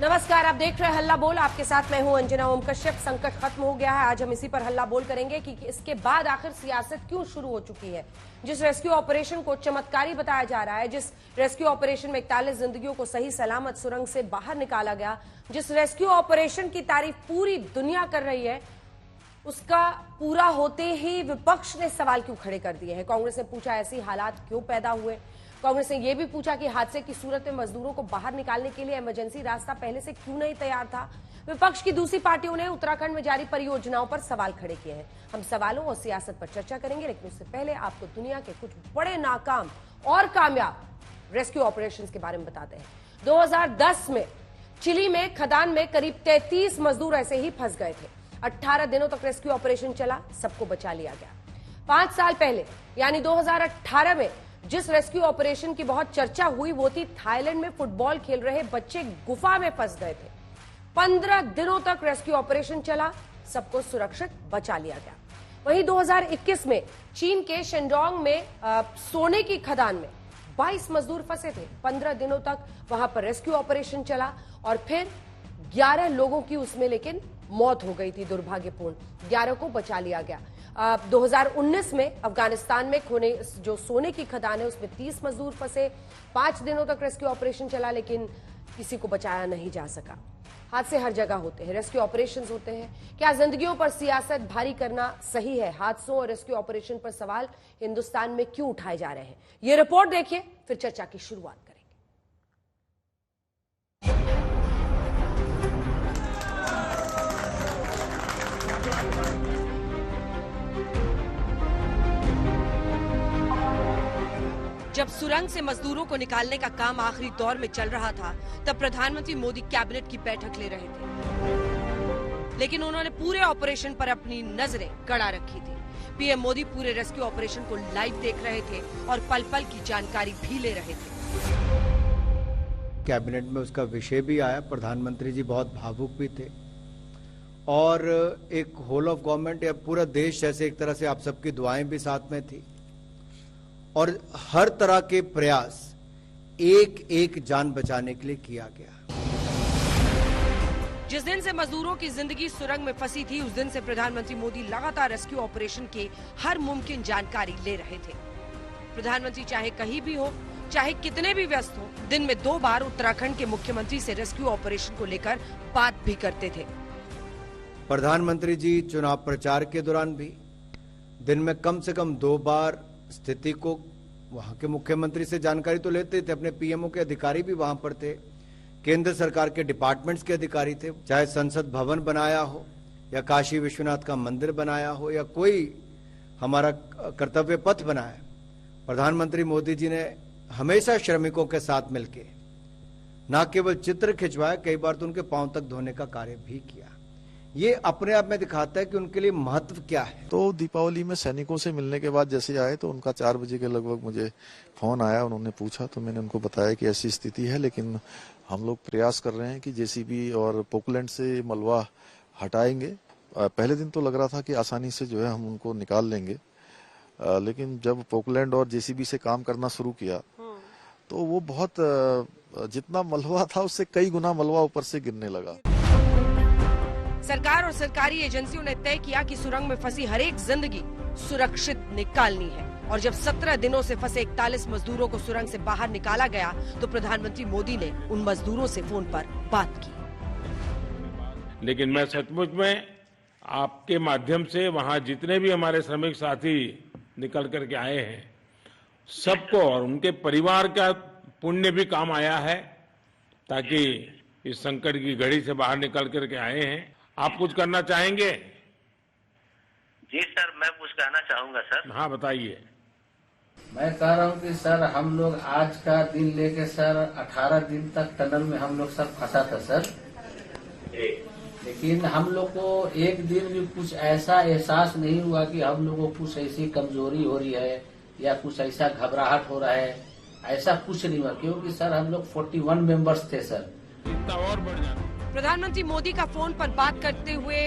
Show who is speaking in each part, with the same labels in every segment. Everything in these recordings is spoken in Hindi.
Speaker 1: नमस्कार, आप देख रहे हैं हल्ला बोल। आपके साथ मैं हूं अंजना ओम कश्यप। संकट खत्म हो गया है, आज हम इसी पर हल्ला बोल करेंगे कि इसके बाद आखिर सियासत क्यों शुरू हो चुकी है। जिस रेस्क्यू ऑपरेशन को चमत्कारी बताया जा रहा है, जिस रेस्क्यू ऑपरेशन में 41 जिंदगियों को सही सलामत सुरंग से बाहर निकाला गया, जिस रेस्क्यू ऑपरेशन की तारीफ पूरी दुनिया कर रही है, उसका पूरा होते ही विपक्ष ने सवाल क्यों खड़े कर दिए हैं। कांग्रेस ने पूछा ऐसी हालात क्यों पैदा हुए। कांग्रेस ने यह भी पूछा कि हादसे की सूरत में मजदूरों को बाहर निकालने के लिए इमरजेंसी रास्ता पहले से क्यों नहीं तैयार था। विपक्ष की दूसरी पार्टियों ने उत्तराखंड में जारी परियोजनाओं पर सवाल खड़े किए हैं। हम सवालों और सियासत पर चर्चा करेंगे, लेकिन उससे पहले आपको दुनिया के कुछ बड़े नाकाम और कामयाब रेस्क्यू ऑपरेशंस के बारे में बताते हैं। 2010 में चिली में खदान में करीब 33 मजदूर ऐसे ही फंस गए थे। 18 दिनों तक रेस्क्यू ऑपरेशन चला, सबको बचा लिया गया। 5 साल पहले यानी 2018 में जिस रेस्क्यू ऑपरेशन की बहुत चर्चा हुई, वो थी थाईलैंड में फुटबॉल खेल रहे बच्चे गुफा में फंस गए थे। 15 दिनों तक रेस्क्यू ऑपरेशन चला, सबको सुरक्षित बचा लिया गया। वहीं 2021 में चीन के शेंडोंग में सोने की खदान में 22 मजदूर फंसे थे। 15 दिनों तक वहां पर रेस्क्यू ऑपरेशन चला और फिर 11 लोगों की उसमें लेकिन मौत हो गई थी दुर्भाग्यपूर्ण। 11 को बचा लिया गया। 2019 में अफगानिस्तान में जो सोने की खदान है, उसमें 30 मजदूर फंसे। 5 दिनों तक रेस्क्यू ऑपरेशन चला, लेकिन किसी को बचाया नहीं जा सका। हादसे हर जगह होते हैं, रेस्क्यू ऑपरेशंस होते हैं। क्या जिंदगियों पर सियासत भारी करना सही है? हादसों और रेस्क्यू ऑपरेशन पर सवाल हिंदुस्तान में क्यों उठाए जा रहे हैं, ये रिपोर्ट देखिए, फिर चर्चा की शुरुआत करें। जब सुरंग से मजदूरों को निकालने का काम आखिरी दौर में चल रहा था, तब प्रधानमंत्री मोदी कैबिनेट की बैठक ले रहे थे, लेकिन उन्होंने पूरे ऑपरेशन पर अपनी नजरें गड़ा रखी थी। पीएम मोदी पूरे रेस्क्यू ऑपरेशन को लाइव देख रहे थे और पल पल की जानकारी भी ले रहे थे।
Speaker 2: कैबिनेट में उसका विषय भी आया, प्रधानमंत्री जी बहुत भावुक भी थे और एक होल ऑफ गवर्नमेंट या पूरा देश जैसे एक तरह से आप सबकी दुआएं भी साथ में थी और हर तरह के प्रयास एक एक जान बचाने के लिए किया गया।
Speaker 1: जिस दिन से मजदूरों की जिंदगी सुरंग में फंसी थी, उस दिन से प्रधानमंत्री मोदी लगातार रेस्क्यू ऑपरेशन की हर मुमकिन जानकारी ले रहे थे। प्रधानमंत्री चाहे कहीं भी हो, चाहे कितने भी व्यस्त हो, दिन में 2 बार उत्तराखंड के मुख्यमंत्री से रेस्क्यू ऑपरेशन को लेकर बात भी करते थे।
Speaker 2: प्रधानमंत्री जी चुनाव प्रचार के दौरान भी दिन में कम से कम 2 बार स्थिति को वहां के मुख्यमंत्री से जानकारी तो लेते थे। अपने पीएमओ के अधिकारी भी वहां पर थे, केंद्र सरकार के डिपार्टमेंट्स के अधिकारी थे, चाहे संसद भवन बनाया हो या काशी विश्वनाथ का मंदिर बनाया हो या कोई हमारा कर्तव्य पथ बनाया। प्रधानमंत्री मोदी जी ने हमेशा श्रमिकों के साथ मिलके न केवल चित्र खिंचवाया, कई बार तो उनके पांव तक धोने का कार्य भी किया। ये अपने आप में दिखाता है कि उनके लिए महत्व क्या है।
Speaker 3: तो दीपावली में सैनिकों से मिलने के बाद जैसे आए तो उनका 4 बजे के लगभग मुझे फोन आया, उन्होंने पूछा तो मैंने उनको बताया कि ऐसी स्थिति है, लेकिन हम लोग प्रयास कर रहे हैं कि जेसीबी और पोकलैंड से मलबा हटाएंगे। पहले दिन तो लग रहा था कि आसानी से जो है हम उनको निकाल लेंगे, लेकिन जब पोकलैंड और जेसीबी से काम करना शुरू किया तो वो बहुत जितना मलबा था उससे कई गुना मलबा ऊपर से गिरने लगा।
Speaker 1: सरकार और सरकारी एजेंसियों ने तय किया कि सुरंग में फंसी हर एक जिंदगी सुरक्षित निकालनी है और जब 17 दिनों से फंसे 41 मजदूरों को सुरंग से बाहर निकाला गया तो प्रधानमंत्री मोदी ने उन मजदूरों से फोन पर बात की।
Speaker 4: लेकिन मैं सचमुच में आपके माध्यम से वहां जितने भी हमारे श्रमिक साथी निकल करके आए हैं, सबको और उनके परिवार का पुण्य भी काम आया है, ताकि इस संकट की घड़ी से बाहर निकल करके आए हैं। आप कुछ करना चाहेंगे?
Speaker 5: जी सर, मैं कुछ कहना चाहूंगा सर।
Speaker 4: हाँ बताइए।
Speaker 6: मैं कह रहा हूँ कि सर हम लोग आज का दिन लेके सर 18 दिन तक टनल में हम लोग सर फंसा था सर, लेकिन हम लोग को एक दिन भी कुछ ऐसा एहसास नहीं हुआ कि हम लोगों को कुछ ऐसी कमजोरी हो रही है या कुछ ऐसा घबराहट हो रहा है, ऐसा कुछ नहीं हुआ, क्योंकि सर हम लोग 41 मेंबर्स थे सर।
Speaker 4: इतना और बढ़ जाना।
Speaker 1: प्रधानमंत्री मोदी का फोन पर बात करते हुए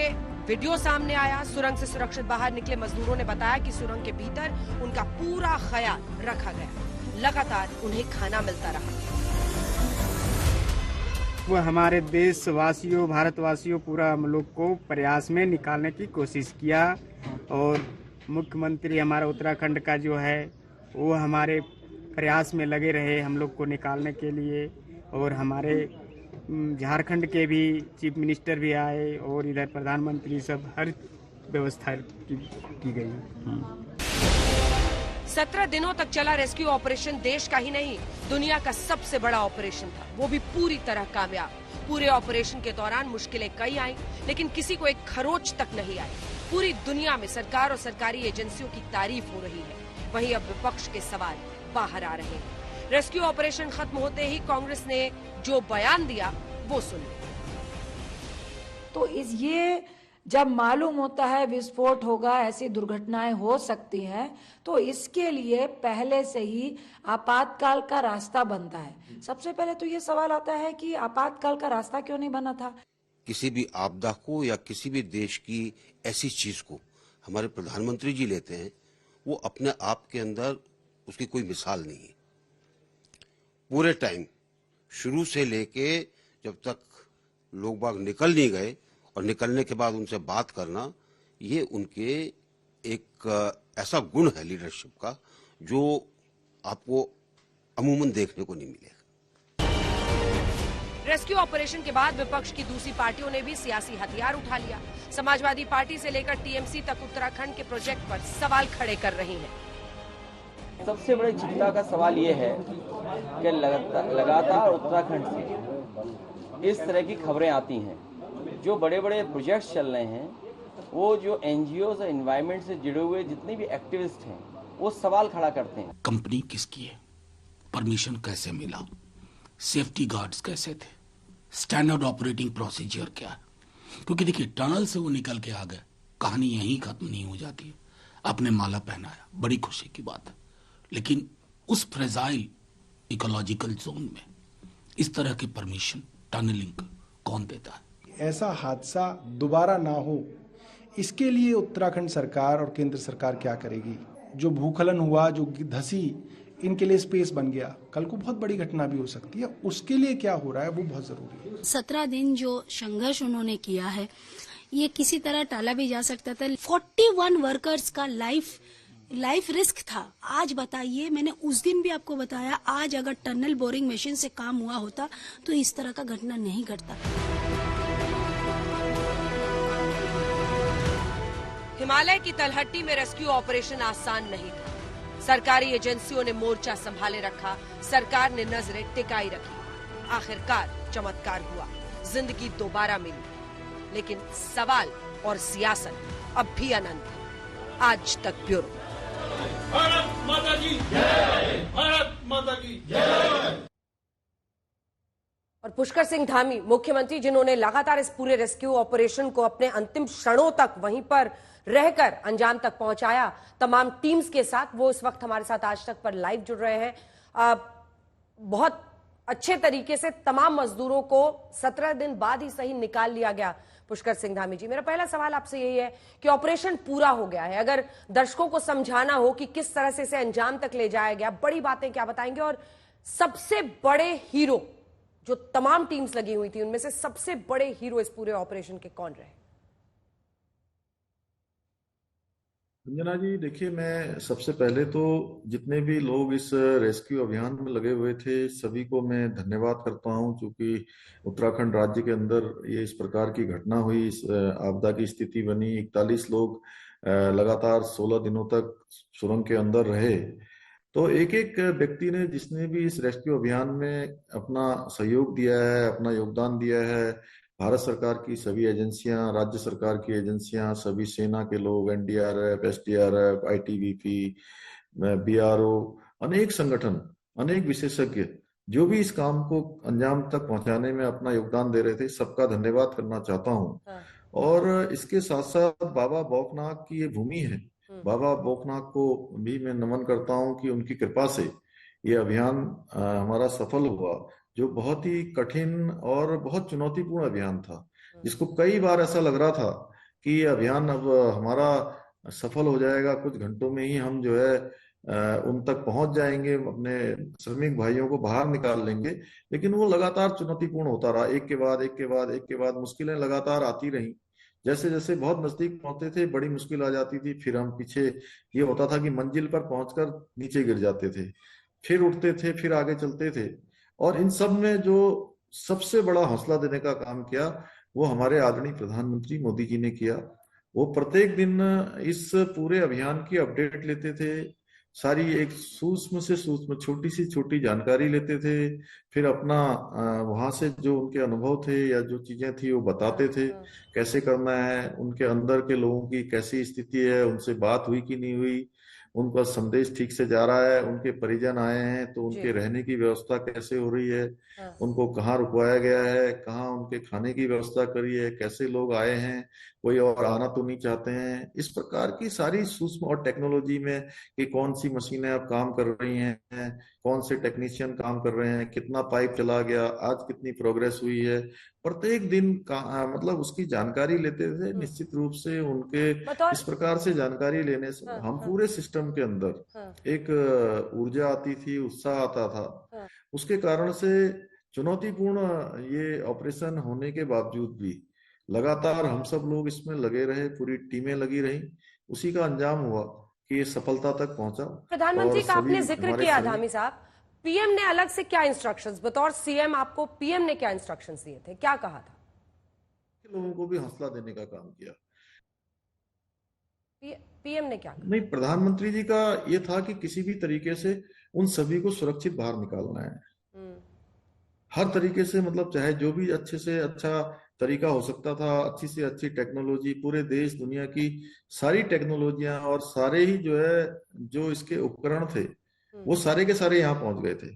Speaker 1: वीडियो सामने आया। सुरंग से सुरक्षित बाहर निकले मजदूरों ने बताया कि सुरंग के भीतर उनका पूरा ख्याल रखा गया, लगातार उन्हें खाना मिलता रहा।
Speaker 7: वो हमारे देशवासियों, भारतवासियों, पूरा हम लोग को प्रयास में निकालने की कोशिश किया। और मुख्यमंत्री हमारा उत्तराखंड का जो है वो हमारे प्रयास में लगे रहे हम लोग को निकालने के लिए। और हमारे झारखंड के भी चीफ मिनिस्टर भी आए और इधर प्रधानमंत्री, सब हर व्यवस्था की गई।
Speaker 1: 17 दिनों तक चला रेस्क्यू ऑपरेशन देश का ही नहीं, दुनिया का सबसे बड़ा ऑपरेशन था, वो भी पूरी तरह कामयाब। पूरे ऑपरेशन के दौरान मुश्किलें कई आई, लेकिन किसी को एक खरोच तक नहीं आई। पूरी दुनिया में सरकार और सरकारी एजेंसियों की तारीफ हो रही है। वहीं अब विपक्ष के सवाल बाहर आ रहे हैं। रेस्क्यू ऑपरेशन खत्म होते ही कांग्रेस ने जो बयान दिया वो सुन।
Speaker 8: तो ये जब मालूम होता है विस्फोट होगा, ऐसी दुर्घटनाएं हो सकती हैं, तो इसके लिए पहले से ही आपातकाल का रास्ता बनता है। सबसे पहले तो ये सवाल आता है कि आपातकाल का रास्ता क्यों नहीं बना था।
Speaker 9: किसी भी आपदा को या किसी भी देश की ऐसी चीज को हमारे प्रधानमंत्री जी लेते हैं, वो अपने आप के अंदर उसकी कोई मिसाल नहीं है। पूरे टाइम शुरू से लेके जब तक लोग बाग निकल नहीं गए और निकलने के बाद उनसे बात करना, ये उनके एक ऐसा गुण है लीडरशिप का जो आपको अमूमन देखने को नहीं मिलेगा।
Speaker 1: रेस्क्यू ऑपरेशन के बाद विपक्ष की दूसरी पार्टियों ने भी सियासी हथियार उठा लिया। समाजवादी पार्टी से लेकर टीएमसी तक उत्तराखंड के प्रोजेक्ट पर सवाल खड़े कर रही है।
Speaker 10: सबसे बड़ी चिंता का सवाल ये है कि लगातार उत्तराखंड से इस तरह की खबरें आती हैं। जो बड़े बड़े प्रोजेक्ट्स चल रहे हैं, वो जो एनजीओ और एनवायरमेंट से जुड़े हुए जितने भी एक्टिविस्ट हैं, वो सवाल खड़ा करते हैं।
Speaker 11: कंपनी किसकी है, परमिशन कैसे मिला, सेफ्टी गार्ड्स कैसे थे, स्टैंडर्ड ऑपरेटिंग प्रोसीजर क्या है। क्योंकि देखिए, टनल से वो निकल के आ गए, कहानी यहीं खत्म नहीं हो जाती है। आपने माला पहनाया, बड़ी खुशी की बात है, लेकिन उस फ्रेजाइल इकोलॉजिकल जोन में इस तरह के परमिशन, टनलिंग कौन देता है।
Speaker 12: ऐसा हादसा दोबारा ना हो, इसके लिए उत्तराखंड सरकार और केंद्र सरकार क्या करेगी। जो भूखलन हुआ, जो धसी, इनके लिए स्पेस बन गया, कल को बहुत बड़ी घटना भी हो सकती है। उसके लिए क्या हो रहा है वो बहुत जरूरी है।
Speaker 13: 17 दिन जो संघर्ष उन्होंने किया है, ये किसी तरह टाला भी जा सकता था। 41 वर्कर्स का लाइफ रिस्क था। आज बताइए, मैंने उस दिन भी आपको बताया, आज अगर टनल बोरिंग मशीन से काम हुआ होता तो इस तरह का घटना नहीं घटता।
Speaker 1: हिमालय की तलहटी में रेस्क्यू ऑपरेशन आसान नहीं था। सरकारी एजेंसियों ने मोर्चा संभाले रखा, सरकार ने नजरें टिकाई रखी। आखिरकार चमत्कार हुआ, जिंदगी दोबारा मिली। लेकिन सवाल और सियासत अब भी अनंत है। आज तक ब्यूरो।
Speaker 14: भारत माता की जय, भारत माता की जय।
Speaker 1: और पुष्कर सिंह धामी, मुख्यमंत्री, जिन्होंने लगातार इस पूरे रेस्क्यू ऑपरेशन को अपने अंतिम क्षणों तक वहीं पर रहकर अंजाम तक पहुंचाया तमाम टीम्स के साथ, वो इस वक्त हमारे साथ आज तक पर लाइव जुड़ रहे हैं। बहुत अच्छे तरीके से तमाम मजदूरों को 17 दिन बाद ही सही निकाल लिया गया। पुष्कर सिंह धामी जी, मेरा पहला सवाल आपसे यही है कि ऑपरेशन पूरा हो गया है, अगर दर्शकों को समझाना हो कि किस तरह से इसे अंजाम तक ले जाया गया, बड़ी बातें क्या बताएंगे। और सबसे बड़े हीरो, जो तमाम टीम्स लगी हुई थी, उनमें से सबसे बड़े हीरो इस पूरे ऑपरेशन के कौन रहे।
Speaker 3: अंजना जी, देखिए, मैं सबसे पहले तो जितने भी लोग इस रेस्क्यू अभियान में लगे हुए थे, सभी को मैं धन्यवाद करता हूं, क्योंकि उत्तराखंड राज्य के अंदर ये इस प्रकार की घटना हुई, इस आपदा की स्थिति बनी। 41 लोग लगातार 16 दिनों तक सुरंग के अंदर रहे। तो एक एक व्यक्ति ने, जिसने भी इस रेस्क्यू अभियान में अपना सहयोग दिया है, अपना योगदान दिया है, भारत सरकार की सभी एजेंसियां, राज्य सरकार की एजेंसियां, सभी सेना के लोग, एनडीआरएफ, एसडीआरएफ, आईटीबीपी, बीआरओ, अनेक संगठन, अनेक विशेषज्ञ जो भी इस काम को अंजाम तक पहुंचाने में अपना योगदान दे रहे थे, सबका धन्यवाद करना चाहता हूं। और इसके साथ साथ बाबा बौखनाथ की ये भूमि है, बाबा बौखनाथ को भी मैं नमन करता हूं कि उनकी कृपा से ये अभियान हमारा सफल हुआ, जो बहुत ही कठिन और बहुत चुनौतीपूर्ण अभियान था, जिसको कई बार ऐसा लग रहा था कि ये अभियान अब हमारा सफल हो जाएगा, कुछ घंटों में ही हम जो है उन तक पहुंच जाएंगे, अपने श्रमिक भाइयों को बाहर निकाल लेंगे। लेकिन वो लगातार चुनौतीपूर्ण होता रहा, एक के बाद एक के बाद एक के बाद मुश्किलें लगातार आती रही। जैसे जैसे बहुत नजदीक पहुंचते थे बड़ी मुश्किल आ जाती थी, फिर हम पीछे, ये होता था कि मंजिल पर पहुंचकर नीचे गिर जाते थे, फिर उठते थे, फिर आगे चलते थे। और इन सब में जो सबसे बड़ा हौसला देने का काम किया वो हमारे आदरणीय प्रधानमंत्री मोदी जी ने किया। वो प्रत्येक दिन इस पूरे अभियान की अपडेट लेते थे, सारी एक सूक्ष्म से सूक्ष्म छोटी सी छोटी जानकारी लेते थे, फिर अपना वहां से जो उनके अनुभव थे या जो चीजें थी वो बताते थे कैसे करना है, उनके अंदर के लोगों की कैसी स्थिति है, उनसे बात हुई कि नहीं हुई, उनका संदेश ठीक से जा रहा है, उनके परिजन आए हैं तो उनके रहने की व्यवस्था कैसे हो रही है, उनको कहाँ रुकवाया गया है, कहाँ उनके खाने की व्यवस्था करी है, कैसे लोग आए हैं, कोई और आना तो नहीं चाहते हैं। इस प्रकार की सारी सूक्ष्म और टेक्नोलॉजी में कि कौन सी मशीनें अब काम कर रही हैं, कौन से टेक्नीशियन काम कर रहे हैं, कितना पाइप चला गया, आज कितनी प्रोग्रेस हुई है, प्रत्येक दिन का मतलब उसकी जानकारी लेते थे। निश्चित रूप से उनके इस प्रकार से जानकारी लेने से हम पूरे सिस्टम के अंदर एक ऊर्जा आती थी, उत्साह आता था। उसके कारण से चुनौतीपूर्ण ये ऑपरेशन होने के बावजूद भी लगातार हम सब लोग इसमें लगे रहे, पूरी टीमें लगी रही, उसी का अंजाम हुआ कि ये सफलता तक पहुंचा।
Speaker 1: प्रधानमंत्री का आपने जिक्र किया धामी साहब, पीएम ने अलग से क्या इंस्ट्रक्शंस, बतौर सीएम आपको पीएम ने क्या इंस्ट्रक्शंस दिए थे, क्या कहा था?
Speaker 3: लोगों को भी हौसला देने का काम किया।
Speaker 1: पीएम ने क्या कहा?
Speaker 3: नहीं, प्रधानमंत्री जी का ये था कि किसी भी तरीके से उन सभी को सुरक्षित बाहर निकालना है, हर तरीके से, मतलब चाहे जो भी अच्छे से अच्छा तरीका हो सकता था, अच्छी से अच्छी टेक्नोलॉजी, पूरे देश दुनिया की सारी टेक्नोलॉजियां और सारे ही जो है जो इसके उपकरण थे वो सारे के सारे यहाँ पहुंच गए थे।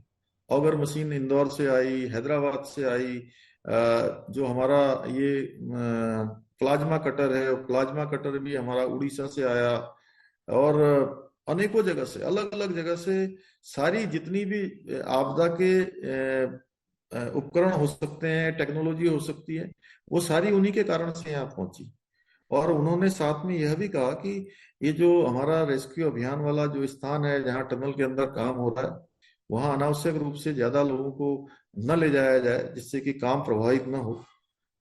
Speaker 3: ऑगर मशीन इंदौर से आई, हैदराबाद से आई, जो हमारा ये प्लाज्मा कटर है, प्लाज्मा कटर भी हमारा उड़ीसा से आया, और अनेकों जगह से, अलग अलग जगह से सारी जितनी भी आपदा के उपकरण हो सकते हैं, टेक्नोलॉजी हो सकती है, वो सारी उन्हीं के कारण से यहाँ पहुंची। और उन्होंने साथ में यह भी कहा कि ये जो हमारा रेस्क्यू अभियान वाला जो स्थान है जहाँ टनल के अंदर काम हो रहा है, वहां अनावश्यक रूप से ज्यादा लोगों को न ले जाया जाए, जिससे कि काम प्रभावित न हो,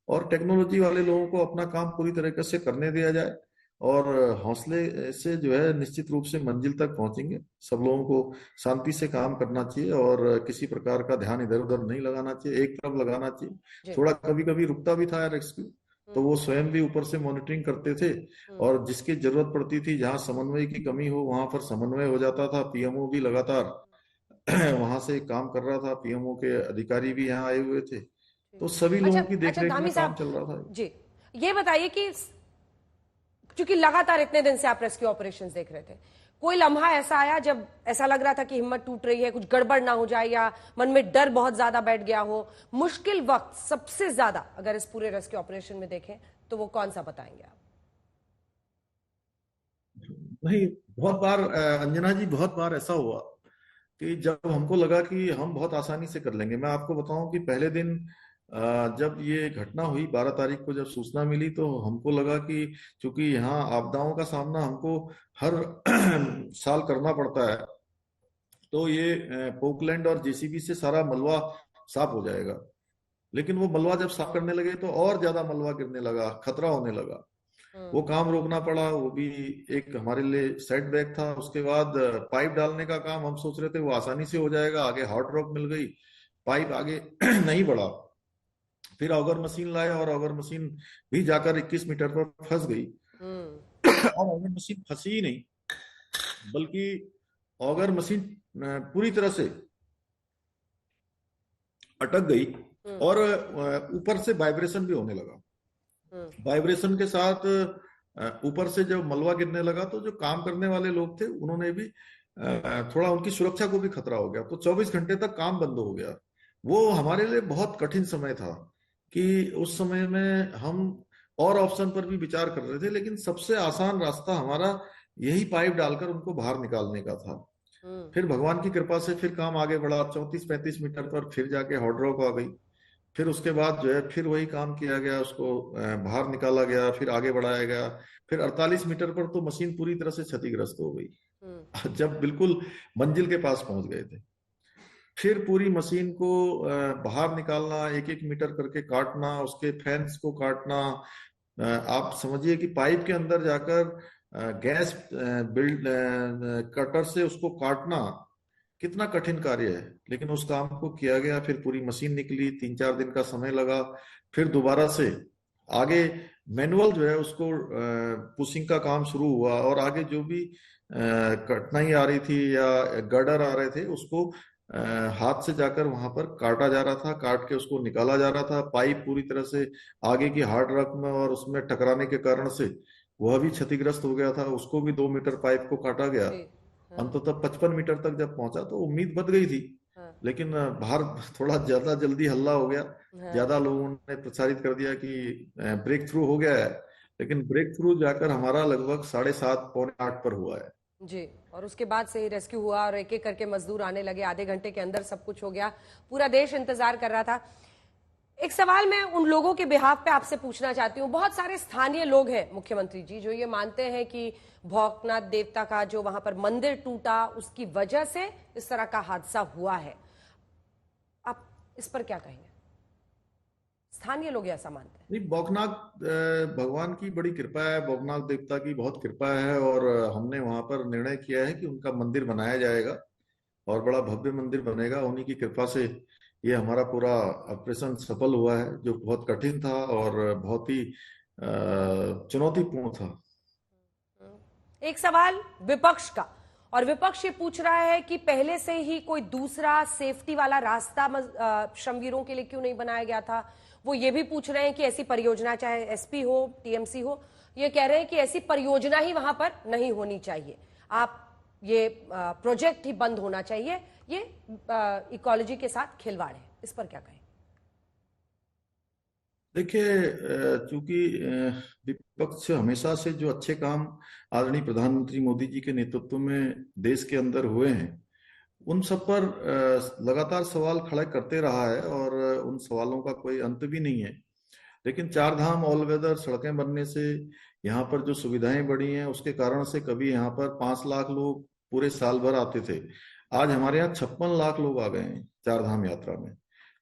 Speaker 3: और टेक्नोलॉजी वाले लोगों को अपना काम पूरी तरीके से करने दिया जाए, और हौसले से जो है निश्चित रूप से मंजिल तक पहुंचेंगे। सब लोगों को शांति से काम करना चाहिए और किसी प्रकार का ध्यान इधर उधर नहीं लगाना चाहिए, एक तरफ लगाना चाहिए। थोड़ा कभी कभी रुकता भी था रेस्क्यू, तो वो स्वयं भी ऊपर से मॉनिटरिंग करते थे, और जिसकी जरूरत पड़ती थी, जहां समन्वय की कमी हो वहां पर समन्वय हो जाता था। पीएमओ भी लगातार वहां से काम कर रहा था, पीएमओ के अधिकारी भी यहाँ आए हुए थे, तो सभी लोगों की देखरेख में काम चल रहा था।
Speaker 1: जी, ये बताइए कि क्योंकि लगातार इतने दिन से आप रेस्क्यू ऑपरेशंस देख रहे थे, कोई लम्हा ऐसा आया जब ऐसा लग रहा था कि हिम्मत टूट रही है, कुछ गड़बड़ ना हो जाए, या मन में डर बहुत ज्यादा बैठ गया हो? मुश्किल वक्त सबसे ज्यादा अगर इस पूरे रेस्क्यू ऑपरेशन में देखें तो वो कौन सा बताएंगे आप?
Speaker 3: नहीं, बहुत बार अंजना जी, बहुत बार ऐसा हुआ कि जब हमको लगा कि हम बहुत आसानी से कर लेंगे। मैं आपको बताऊं कि पहले दिन जब ये घटना हुई 12 तारीख को, जब सूचना मिली, तो हमको लगा कि चूंकि यहाँ आपदाओं का सामना हमको हर साल करना पड़ता है, तो ये पोकलैंड और जेसीबी से सारा मलबा साफ हो जाएगा। लेकिन वो मलबा जब साफ करने लगे तो और ज्यादा मलबा गिरने लगा, खतरा होने लगा, वो काम रोकना पड़ा। वो भी एक हमारे लिए सेटबैक था। उसके बाद पाइप डालने का काम हम सोच रहे थे वो आसानी से हो जाएगा, आगे हॉट रॉक मिल गई, पाइप आगे नहीं बढ़ा। फिर ऑगर मशीन लाए और ऑगर मशीन भी जाकर 21 मीटर पर फंस गई। और ऑगर मशीन फंसी ही नहीं, बल्कि ऑगर मशीन पूरी तरह से अटक गई, और ऊपर से वाइब्रेशन भी होने लगा। वाइब्रेशन के साथ ऊपर से जब मलबा गिरने लगा, तो जो काम करने वाले लोग थे उन्होंने भी थोड़ा, उनकी सुरक्षा को भी खतरा हो गया, तो 24 घंटे तक काम बंद हो गया। वो हमारे लिए बहुत कठिन समय था कि उस समय में हम और ऑप्शन पर भी विचार कर रहे थे, लेकिन सबसे आसान रास्ता हमारा यही पाइप डालकर उनको बाहर निकालने का था। फिर भगवान की कृपा से फिर काम आगे बढ़ा, 34-35 मीटर पर फिर जाके हॉट रॉक आ गई। फिर उसके बाद जो है फिर वही काम किया गया, उसको बाहर निकाला गया, फिर आगे बढ़ाया गया। फिर 48 मीटर पर तो मशीन पूरी तरह से क्षतिग्रस्त हो गई।
Speaker 15: जब बिल्कुल मंजिल के पास पहुंच गए थे, फिर पूरी मशीन को बाहर निकालना, एक एक मीटर करके काटना, उसके फैंस को काटना, आप समझिए कि पाइप के अंदर जाकर गैस बिल्ड कटर से उसको काटना कितना कठिन कार्य है। लेकिन उस काम को किया गया, फिर पूरी मशीन निकली, 3-4 दिन का समय लगा, फिर दोबारा से आगे मैनुअल जो है उसको पुशिंग का काम शुरू हुआ, और आगे जो भी कठिनाई आ रही थी या गर्डर आ रहे थे उसको हाथ से जाकर वहां पर काटा जा रहा था, काट के उसको निकाला जा रहा था। पाइप पूरी तरह से आगे की हार्ड रॉक में और उसमें टकराने के कारण से वह भी क्षतिग्रस्त हो गया था, उसको भी 2 मीटर पाइप को काटा गया। अंततः 55 मीटर तक जब पहुंचा तो उम्मीद बच गई थी, लेकिन बाहर थोड़ा ज्यादा जल्दी हल्ला हो गया, ज्यादा लोगों ने प्रचारित कर दिया कि ब्रेक थ्रू हो गया है, लेकिन ब्रेक थ्रू जाकर हमारा लगभग 7:30 पौने 8 पर हुआ है
Speaker 1: जी। और उसके बाद से ही रेस्क्यू हुआ और एक एक करके मजदूर आने लगे, आधे घंटे के अंदर सब कुछ हो गया, पूरा देश इंतजार कर रहा था। एक सवाल मैं उन लोगों के बिहाफ पे आपसे पूछना चाहती हूँ, बहुत सारे स्थानीय लोग हैं मुख्यमंत्री जी जो ये मानते हैं कि भौकनाथ देवता का जो वहां पर मंदिर टूटा उसकी वजह से इस तरह का हादसा हुआ है, आप इस पर क्या कहेंगे? स्थानीय लोग ऐसा मानते हैं।
Speaker 15: नहीं, भौकनाथ भगवान की बड़ी कृपा है, भौकनाथ देवता की बहुत कृपा है, और हमने वहां पर निर्णय किया है कि उनका मंदिर बनाया जाएगा और बड़ा भव्य मंदिर बनेगा। उन्हीं की कृपा से ये हमारा पूरा ऑपरेशन सफल हुआ है, जो बहुत कठिन था और बहुत ही चुनौतीपूर्ण था।
Speaker 1: एक सवाल विपक्ष का, और विपक्ष ये पूछ रहा है कि पहले से ही कोई दूसरा सेफ्टी वाला रास्ता श्रमवीरों के लिए क्यों नहीं बनाया गया था। वो ये भी पूछ रहे हैं कि ऐसी परियोजना, चाहे एसपी हो, टीएमसी हो, ये कह रहे हैं कि ऐसी परियोजना ही वहां पर नहीं होनी चाहिए, आप ये प्रोजेक्ट ही बंद होना चाहिए, ये इकोलॉजी के साथ खिलवाड़ है। इस पर क्या कहें?
Speaker 15: देखिए, चूंकि विपक्ष हमेशा से जो अच्छे काम आदरणीय प्रधानमंत्री मोदी जी के नेतृत्व में देश के अंदर हुए हैं, उन सब पर लगातार सवाल खड़े करते रहा है और उन सवालों का कोई अंत भी नहीं है। लेकिन 4 धाम ऑल वेदर सड़कें बनने से यहाँ पर जो सुविधाएं बढ़ी हैं, उसके कारण से कभी यहाँ पर 5 लाख लोग पूरे साल भर आते थे, आज हमारे यहाँ 56 लाख लोग आ गए हैं 4 धाम यात्रा में।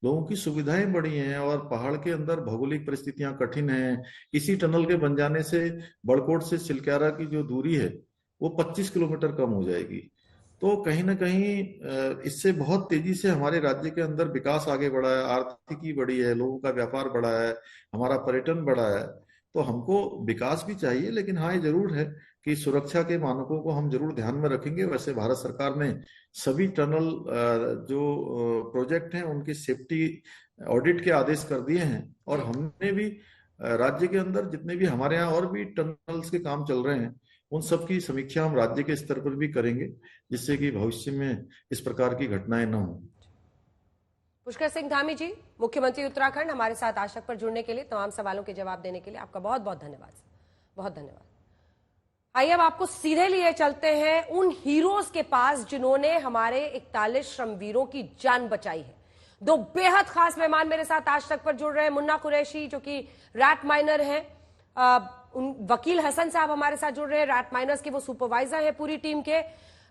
Speaker 15: लोगों की सुविधाएं बढ़ी हैं और पहाड़ के अंदर भौगोलिक परिस्थितियां कठिन हैं। इसी टनल के बन जाने से बड़कोट से चिलक्यारा की जो दूरी है वो 25 किलोमीटर कम हो जाएगी। तो कहीं ना कहीं इससे बहुत तेजी से हमारे राज्य के अंदर विकास आगे बढ़ा है, आर्थिकी बढ़ी है, लोगों का व्यापार बढ़ा है, हमारा पर्यटन बढ़ा है। तो हमको विकास भी चाहिए, लेकिन हाँ, ये जरूर है कि सुरक्षा के मानकों को हम जरूर ध्यान में रखेंगे। वैसे भारत सरकार ने सभी टनल जो प्रोजेक्ट हैं उनकी सेफ्टी ऑडिट के आदेश कर दिए हैं, और हमने भी राज्य के अंदर जितने भी हमारे यहाँ और भी टनल्स के काम चल रहे हैं उन सब की समीक्षा हम राज्य के स्तर पर भी करेंगे, जिससे कि भविष्य में इस प्रकार की घटनाएं न हो।
Speaker 1: पुष्कर सिंह धामी जी, मुख्यमंत्री उत्तराखंड, हमारे साथ आज तक पर जुड़ने के लिए, तमाम सवालों के जवाब देने के लिए आपका बहुत बहुत धन्यवाद। बहुत धन्यवाद। आइए अब आपको सीधे लिए चलते हैं उन हीरोज के पास जिन्होंने हमारे 41 श्रमवीरों की जान बचाई है। 2 बेहद खास मेहमान मेरे साथ आज तक पर जुड़ रहे हैं। मुन्ना कुरैशी जो कि रैट माइनर हैं, वकील हसन साहब हमारे साथ जुड़ रहे हैं, रैट माइनर्स के वो सुपरवाइजर हैं पूरी टीम के।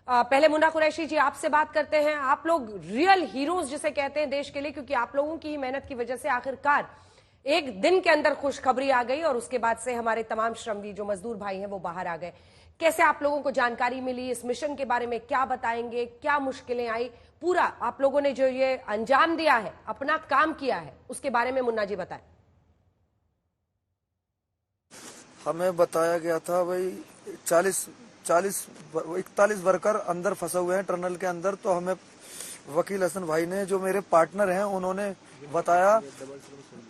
Speaker 1: पहले मुन्ना कुरैशी जी आपसे बात करते हैं। आप लोग रियल हीरोज जिसे कहते हैं देश के लिए, क्योंकि आप लोगों की ही मेहनत की वजह से आखिरकार एक दिन के अंदर खुशखबरी आ गई और उसके बाद से हमारे तमाम श्रमवीर जो मजदूर भाई हैं वो बाहर आ गए। कैसे आप लोगों को जानकारी मिली, इस मिशन के बारे में क्या बताएंगे, क्या मुश्किलें आई, पूरा आप लोगों ने जो ये अंजाम दिया है, अपना काम किया है, उसके बारे में मुन्ना जी बताएं।
Speaker 16: हमें बताया गया था भाई 41 वर्कर अंदर फंसे हुए हैं टनल के अंदर। तो हमें वकील हसन भाई ने, जो मेरे पार्टनर हैं, उन्होंने बताया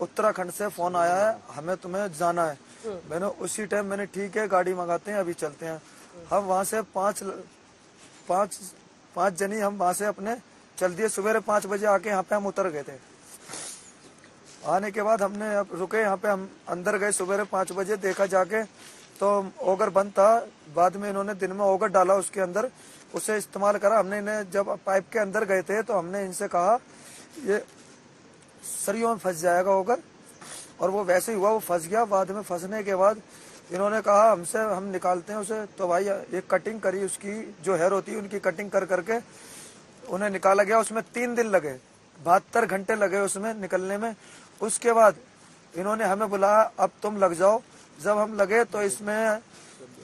Speaker 16: उत्तराखंड से फोन आया है, हमें तुम्हें जाना है। मैंने उसी टाइम मैंने ठीक है गाड़ी मंगाते हैं, अभी चलते हैं। हम वहाँ से पांच जनी हम वहाँ से अपने चल दिए। सुबह 5 बजे आके यहाँ पे हम उतर गए थे। आने के बाद हमने रुके यहाँ पे, हम अंदर गए सुबह 5 बजे, देखा जाके तो ओगर बंद था। बाद में इन्होंने दिन में ओगर डाला उसके अंदर, उसे इस्तेमाल करा। हमने इन्हें जब पाइप के अंदर गए थे तो हमने इनसे कहा ये सरियों में फंस जाएगा ओगर, और वो वैसे ही हुआ, वो फंस गया। बाद में फंसने के बाद इन्होंने कहा हमसे, हम निकालते हैं उसे। तो भाई एक कटिंग करी, उसकी जो हेयर होती है उनकी कटिंग कर करके उन्हें निकाला गया। उसमें 3 दिन लगे, 72 घंटे लगे उसमें निकलने में। उसके बाद इन्होंने हमें बुलाया, अब तुम लग जाओ। जब हम लगे तो इसमें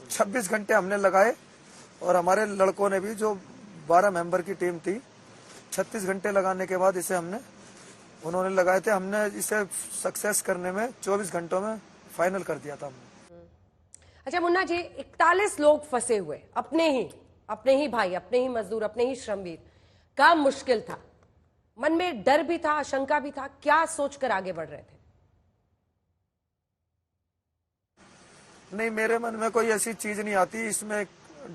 Speaker 16: 26 घंटे हमने लगाए और हमारे लड़कों ने भी, जो 12 मेंबर की टीम थी, 36 घंटे लगाने के बाद इसे उन्होंने लगाए थे। हमने इसे सक्सेस करने में 24 घंटों में फाइनल कर दिया था हमने।
Speaker 1: अच्छा मुन्ना जी, 41 लोग फंसे हुए, अपने ही भाई, अपने ही मजदूर, अपने ही श्रमवीर, का मुश्किल था। मन में डर भी था, आशंका भी था, क्या सोचकर आगे बढ़ रहे थे?
Speaker 16: नहीं, मेरे मन में कोई ऐसी चीज नहीं आती इसमें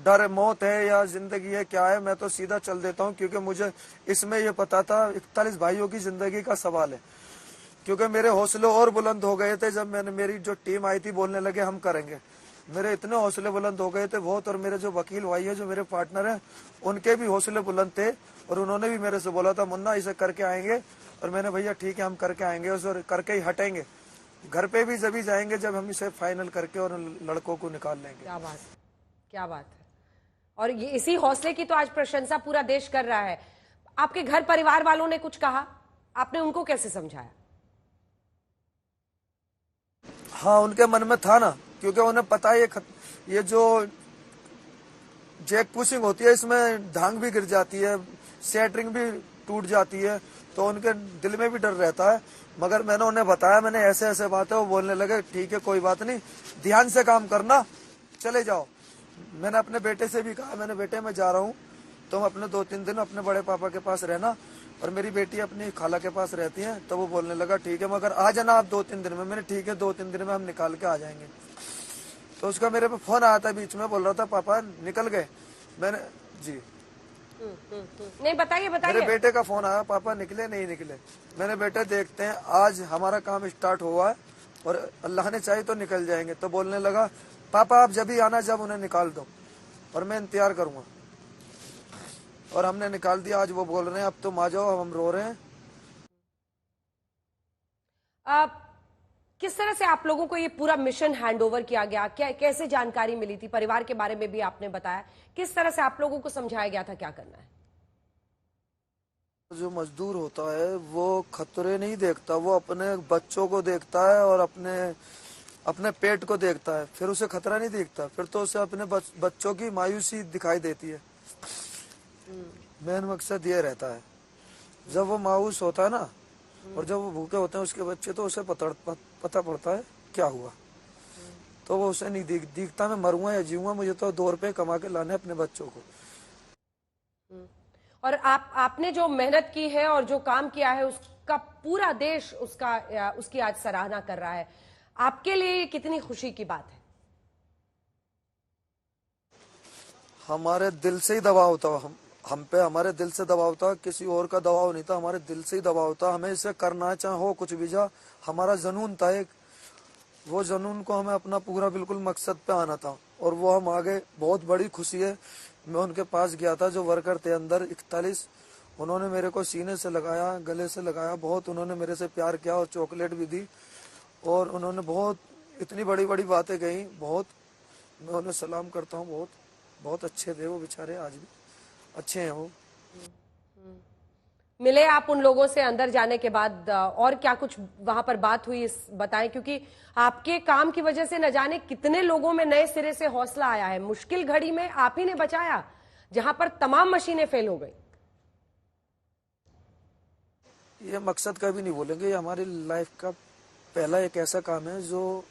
Speaker 16: डर मौत है या जिंदगी है क्या है। मैं तो सीधा चल देता हूं, क्योंकि मुझे इसमें ये पता था 41 भाइयों की जिंदगी का सवाल है। क्योंकि मेरे हौसले और बुलंद हो गए थे जब मेरी जो टीम आई थी, बोलने लगे हम करेंगे। मेरे इतने हौसले बुलंद हो गए थे बहुत। और मेरे जो वकील भाई है, जो मेरे पार्टनर हैं, उनके भी हौसले बुलंद थे और उन्होंने भी मेरे से बोला था मुन्ना इसे करके आएंगे। और मैंने, भैया ठीक है हम करके आएंगे और करके ही हटेंगे। घर पे भी जब ही जाएंगे जब हम इसे फाइनल करके और लड़कों को निकाल लेंगे।
Speaker 1: क्या बात, क्या बात है। और ये इसी हौसले की तो आज प्रशंसा पूरा देश कर रहा है। आपके घर परिवार वालों ने कुछ कहा, आपने उनको कैसे समझाया?
Speaker 16: हाँ, उनके मन में था ना, क्योंकि उन्हें पता है ये जो जैक पुशिंग होती है इसमें धांग भी गिर जाती है, सेटरिंग भी टूट जाती है, तो उनके दिल में भी डर रहता है। मगर मैंने उन्हें बताया, मैंने ऐसे ऐसे बात है। वो बोलने लगे ठीक है कोई बात नहीं, ध्यान से काम करना, चले जाओ। मैंने अपने बेटे से भी कहा, मैंने बेटे मैं जा रहा हूँ, तुम अपने 2-3 दिन अपने बड़े पापा के पास रहना। और मेरी बेटी अपनी खाला के पास रहती है। तो वो बोलने लगा ठीक है मगर आ जाना आप 2-3 दिन में। मैंने ठीक है 2-3 दिन में हम निकाल के आ जाएंगे। तो उसका मेरे पे फोन आया था बीच में, बोल रहा था पापा निकल गए। मैंने जी
Speaker 1: नहीं, बताइए
Speaker 16: मेरे बेटे का फोन आया, पापा निकले नहीं निकले। मैंने बेटे देखते हैं आज हमारा काम स्टार्ट हुआ है और अल्लाह ने चाहे तो निकल जाएंगे। तो बोलने लगा पापा आप जब ही आना जब उन्हें निकाल दो और मैं इंतजार करूंगा। और हमने निकाल दिया। आज वो बोल रहे हैं अब तुम आ जाओ, हम रो रहे हैं।
Speaker 1: किस तरह से आप लोगों को ये पूरा मिशन हैंडओवर किया गया, क्या कैसे जानकारी मिली थी? परिवार के बारे में भी आपने बताया, किस तरह से आप लोगों को समझाया गया था क्या करना है?
Speaker 16: जो मजदूर होता है वो खतरे नहीं देखता, वो अपने बच्चों को देखता है और अपने पेट को देखता है, फिर उसे खतरा नहीं दिखता। फिर तो उसे अपने बच्चों की मायूसी दिखाई देती है। मेन मकसद ये रहता है, जब वो मायूस होता है ना और जब वो भूखे होते हैं उसके बच्चे, तो उसे पता पड़ता है क्या हुआ। तो वो उसे नहीं दिखता मैं मरूंगा या जीऊंगा, मुझे तो 2 रुपए कमा के लाने अपने बच्चों को।
Speaker 1: और आपने जो मेहनत की है और जो काम किया है उसका पूरा देश उसकी आज सराहना कर रहा है। आपके लिए ये कितनी खुशी की बात है?
Speaker 16: हमारे दिल से ही दबाव था, हम पे हमारे दिल से दबाव था, किसी और का दबाव नहीं था, हमारे दिल से ही दबाव था। हमें इसे करना है चाहे हो कुछ भी जा, हमारा जुनून था एक। वो जुनून को हमें अपना पूरा बिल्कुल मकसद पे आना था और वो हम आगे। बहुत बड़ी खुशी है। मैं उनके पास गया था जो वर्कर थे अंदर 41, उन्होंने मेरे को सीने से लगाया, गले से लगाया, बहुत उन्होंने मेरे से प्यार किया और चॉकलेट भी दी। और उन्होंने बहुत इतनी बड़ी बड़ी बातें कही, बहुत मैं उन्हें सलाम करता हूँ। बहुत बहुत अच्छे थे वो बेचारे, आज भी अच्छे हैं वो।
Speaker 1: मिले आप उन लोगों से अंदर जाने के बाद, और क्या कुछ वहां पर बात हुई बताएं, क्योंकि आपके काम की वजह से न जाने कितने लोगों में नए सिरे से हौसला आया है। मुश्किल घड़ी में आप ही ने बचाया जहां पर तमाम मशीनें फेल हो गई।
Speaker 16: ये मकसद कभी नहीं भूलेंगे, ये हमारी लाइफ का पहला एक ऐसा काम है जो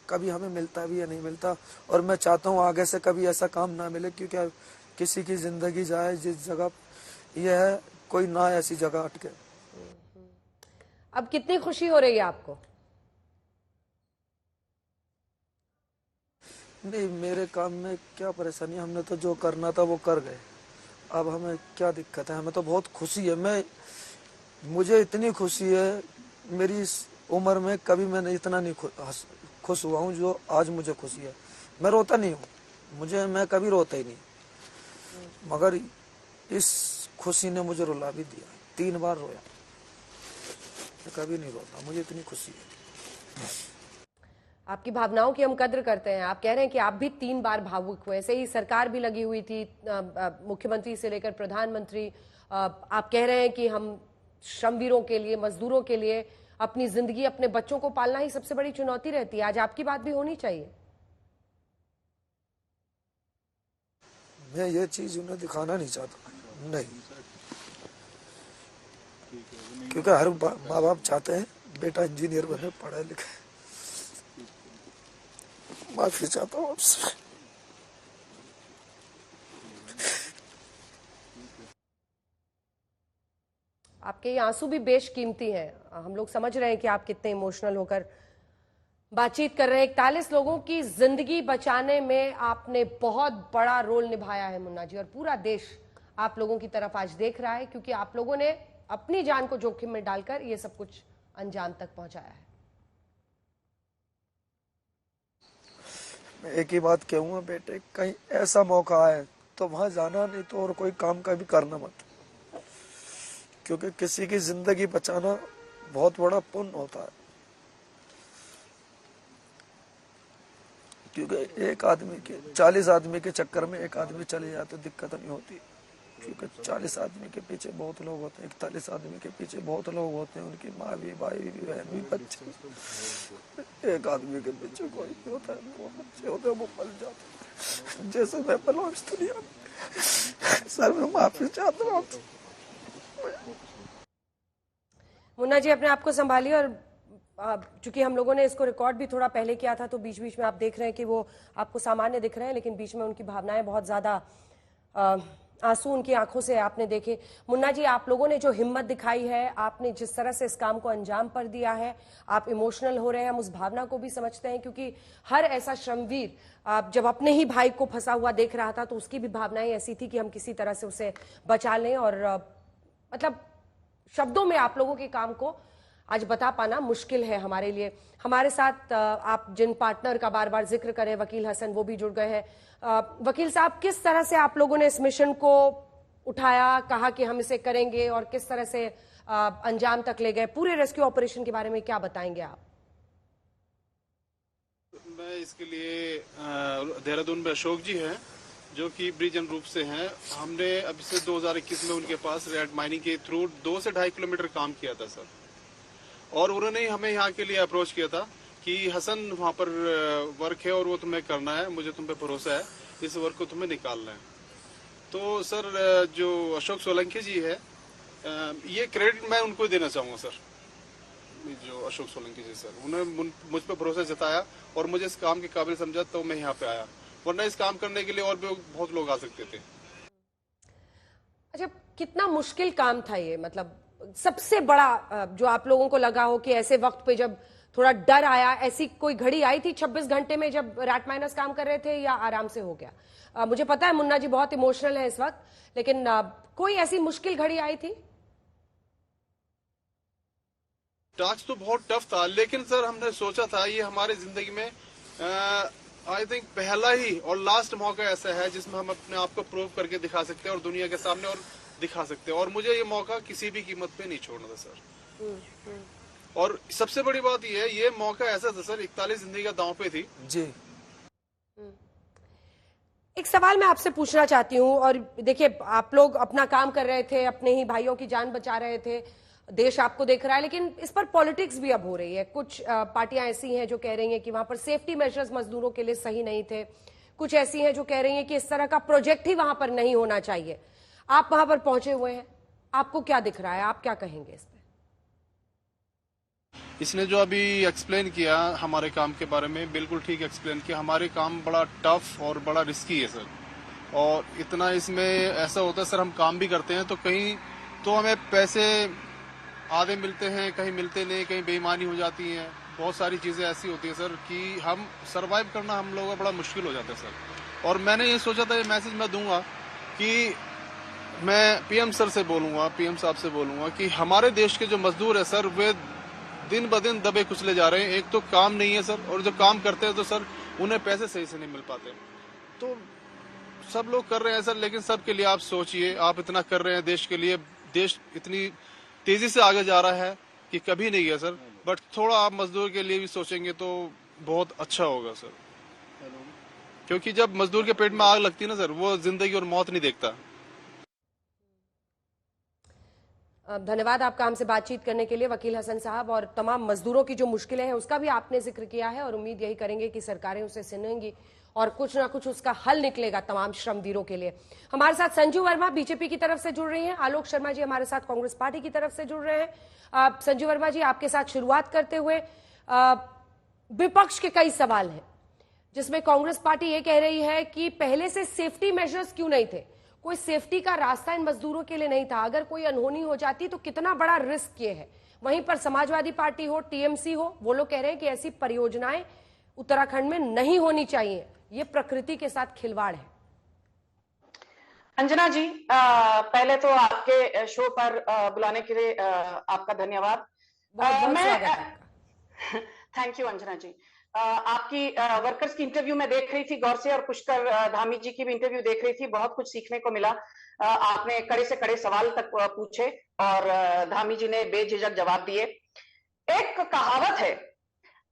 Speaker 16: कभी हमें मिलता भी या नहीं मिलता। और मैं चाहता हूँ आगे से कभी ऐसा काम ना मिले, क्योंकि किसी की जिंदगी जाए जिस जगह ये है, कोई ना ऐसी जगह अटके।
Speaker 1: अब कितनी खुशी हो रही है आपको?
Speaker 16: नहीं, मेरे काम में क्या परेशानी, हमने तो जो करना था वो कर गए। अब हमें क्या दिक्कत है? हमें तो बहुत खुशी है। मुझे इतनी खुशी है, मेरी इस उम्र में कभी मैंने इतना नहीं खुश हुआ हूँ जो आज मुझे खुशी है। मैं रोता नहीं हूँ, मैं कभी रोता ही नहीं, मगर इस खुशी ने मुझे रुला भी दिया। 3 बार रोया, मैं कभी नहीं रोता, मुझे इतनी खुशी है।
Speaker 1: आपकी भावनाओं की हम कद्र करते हैं। आप कह रहे हैं कि आप भी 3 बार भावुक हुए, ऐसे ही सरकार भी लगी हुई थी, मुख्यमंत्री से लेकर प्रधानमंत्री। आप कह रहे हैं कि हम श्रमवीरों के लिए, मजदूरों के लिए अपनी जिंदगी, अपने बच्चों को पालना ही सबसे बड़ी चुनौती रहती है। आज आपकी बात भी होनी चाहिए।
Speaker 16: मैं ये चीज उन्हें दिखाना नहीं चाहता, नहीं, क्योंकि हर माँ बाप चाहते हैं बेटा इंजीनियर बने, पढ़े लिखे। माफी चाहता हूँ आपसे।
Speaker 1: आपके ये आंसू भी बेशकीमती हैं। हम लोग समझ रहे हैं कि आप कितने इमोशनल होकर बातचीत कर रहे हैं। 41 लोगों की जिंदगी बचाने में आपने बहुत बड़ा रोल निभाया है मुन्ना जी, और पूरा देश आप लोगों की तरफ आज देख रहा है, क्योंकि आप लोगों ने अपनी जान को जोखिम में डालकर ये सब कुछ अंजाम तक पहुंचाया है।
Speaker 16: मैं एक ही बात कहूँगा बेटे, कहीं ऐसा मौका आए तो वहां जाना, नहीं तो और कोई काम का भी करना मत, क्योंकि किसी की जिंदगी बचाना बहुत बड़ा पुण्य होता है। क्योंकि एक आदमी के 40 आदमी के चक्कर में एक आदमी चले जाए तो दिक्कत नहीं होती, क्योंकि 40 आदमी के पीछे बहुत लोग होते हैं, 41 आदमी के पीछे बहुत लोग होते हैं, उनकी माँ भी, भाई भी, बहन भी, बच्चे। एक आदमी के पीछे कोई नहीं होता है, वो बच्चे होते हैं, वो पल जाते हैं। जैसे मैं पला इस दुनिया में। सर मैं माफी चाहता हूँ।
Speaker 1: मुन्ना जी अपने आप को संभालिए, और चूंकि हम लोगों ने इसको रिकॉर्ड भी थोड़ा पहले किया था, तो बीच बीच में आप देख रहे हैं कि वो आपको सामान्य दिख रहे हैं, लेकिन बीच में उनकी भावनाएं बहुत ज्यादा, आंसू उनकी आंखों से आपने देखे। मुन्ना जी, आप लोगों ने जो हिम्मत दिखाई है, आपने जिस तरह से इस काम को अंजाम पर दिया है, आप इमोशनल हो रहे हैं, हम उस भावना को भी समझते हैं, क्योंकि हर ऐसा श्रमवीर जब अपने ही भाई को फंसा हुआ देख रहा था तो उसकी भी भावनाएं ऐसी थी कि हम किसी तरह से उसे बचा लें, और मतलब शब्दों में आप लोगों के काम को आज बता पाना मुश्किल है हमारे लिए। हमारे साथ आप जिन पार्टनर का बार बार जिक्र करें, वकील हसन, वो भी जुड़ गए हैं। वकील साहब, किस तरह से आप लोगों ने इस मिशन को उठाया, कहा कि हम इसे करेंगे, और किस तरह से अंजाम तक ले गए? पूरे रेस्क्यू ऑपरेशन के बारे में क्या बताएंगे आप?
Speaker 17: मैं इसके लिए देहरादून में अशोक जी हैं, जो कि ब्रिज एंड रूप से हैं। हमने अभी से 2021 में उनके पास रेड माइनिंग के थ्रू 2 से 2.5 किलोमीटर काम किया था सर, और उन्होंने हमें यहाँ के लिए अप्रोच किया था कि हसन वहाँ पर वर्क है और वो तुम्हें करना है, मुझे तुम पे भरोसा है, इस वर्क को तुम्हें निकालना है। तो सर जो अशोक सोलंकी जी है, ये क्रेडिट मैं उनको देना चाहूँगा सर, जो अशोक सोलंकी जी सर, उन्होंने मुझ पर भरोसा जताया और मुझे इस काम के काबिल समझा, तो मैं यहाँ पे आया, वरना इस काम करने के लिए और भी बहुत लोग आ सकते थे।
Speaker 1: अच्छा, कितना मुश्किल काम था ये? मतलब सबसे बड़ा जो आप लोगों को लगा हो कि ऐसे वक्त पे जब थोड़ा डर आया, ऐसी कोई घड़ी आई थी 26 घंटे में जब रैट माइनर्स काम कर रहे थे, या आराम से हो गया? मुझे पता है मुन्ना जी बहुत इमोशनल है इस वक्त, लेकिन कोई ऐसी मुश्किल घड़ी आई थी?
Speaker 17: टास्क तो बहुत टफ था, लेकिन सर हमने सोचा था ये हमारी जिंदगी में आई थिंक पहला ही और लास्ट मौका ऐसा है जिसमें हम अपने आप को प्रूव करके दिखा सकते हैं और दुनिया के सामने और दिखा सकते हैं, और मुझे ये मौका किसी भी कीमत पे नहीं छोड़ना था सर। और सबसे बड़ी बात ये मौका ऐसा था सर, 41 जिंदगी का दांव पे थी
Speaker 16: जी।
Speaker 1: एक सवाल मैं आपसे पूछना चाहती हूँ, और देखिए आप लोग अपना काम कर रहे थे, अपने ही भाइयों की जान बचा रहे थे, देश आपको देख रहा है, लेकिन इस पर पॉलिटिक्स भी अब हो रही है। कुछ पार्टियां ऐसी हैं जो कह रही हैं कि वहां पर सेफ्टी मेजर्स मजदूरों के लिए सही नहीं थे, कुछ ऐसी हैं जो कह रही हैं कि इस तरह का प्रोजेक्ट ही वहां पर नहीं होना चाहिए। आप वहां पर पहुंचे हुए हैं, आपको क्या दिख रहा है, आप क्या कहेंगे इस पे?
Speaker 17: इसने जो अभी एक्सप्लेन किया हमारे काम के बारे में, बिल्कुल ठीक एक्सप्लेन किया। हमारे काम बड़ा टफ और बड़ा रिस्की है सर, और इतना इसमें ऐसा होता है सर, हम काम भी करते हैं तो कहीं तो हमें पैसे आधे मिलते हैं, कहीं मिलते नहीं, कहीं बेईमानी हो जाती है, बहुत सारी चीजें ऐसी होती है सर कि हम सरवाइव करना हम लोगों का बड़ा मुश्किल हो जाता है सर। और मैंने ये सोचा था, ये मैसेज मैं दूंगा कि मैं पीएम सर से बोलूंगा, पीएम साहब से बोलूंगा कि हमारे देश के जो मजदूर है सर, वे दिन ब दिन दबे कुचले जा रहे हैं। एक तो काम नहीं है सर, और जो काम करते हैं तो सर उन्हें पैसे सही से नहीं मिल पाते। तो सब लोग कर रहे हैं सर, लेकिन सबके लिए आप सोचिए, आप इतना कर रहे हैं देश के लिए, देश इतनी तेजी से आगे जा रहा है कि कभी नहीं है सर, बट थोड़ा आप मजदूर के लिए भी सोचेंगे तो बहुत अच्छा होगा सर, क्योंकि जब मजदूर के पेट में आग लगती है ना सर, वो जिंदगी और मौत नहीं देखता।
Speaker 1: धन्यवाद आपका हमसे बातचीत करने के लिए वकील हसन साहब, और तमाम मजदूरों की जो मुश्किलें हैं उसका भी आपने जिक्र किया है, और उम्मीद यही करेंगे कि सरकारें उसे सुनेंगी और कुछ ना कुछ उसका हल निकलेगा तमाम श्रमवीरों के लिए। हमारे साथ संजू वर्मा बीजेपी की तरफ से जुड़ रही हैं, आलोक शर्मा जी हमारे साथ कांग्रेस पार्टी की तरफ से जुड़ रहे हैं। संजू वर्मा जी, आपके साथ शुरुआत करते हुए, विपक्ष के कई सवाल हैं जिसमें कांग्रेस पार्टी ये कह रही है कि पहले से सेफ्टी मेजर्स क्यों नहीं थे, कोई सेफ्टी का रास्ता इन मजदूरों के लिए नहीं था, अगर कोई अनहोनी हो जाती तो कितना बड़ा रिस्क ये है। वहीं पर समाजवादी पार्टी हो, टीएमसी हो, वो लोग कह रहे हैं कि ऐसी परियोजनाएं उत्तराखंड में नहीं होनी चाहिए, ये प्रकृति के साथ खिलवाड़ है।
Speaker 18: अंजना जी, पहले तो आपके शो पर बुलाने के लिए आपका धन्यवाद। थैंक यू अंजना जी। आपकी वर्कर्स की इंटरव्यू में देख रही थी गौर से, और पुष्कर धामी जी की भी इंटरव्यू देख रही थी, बहुत कुछ सीखने को मिला। आपने कड़े से कड़े सवाल तक पूछे और धामी जी ने बेझिझक जवाब दिए। एक कहावत है,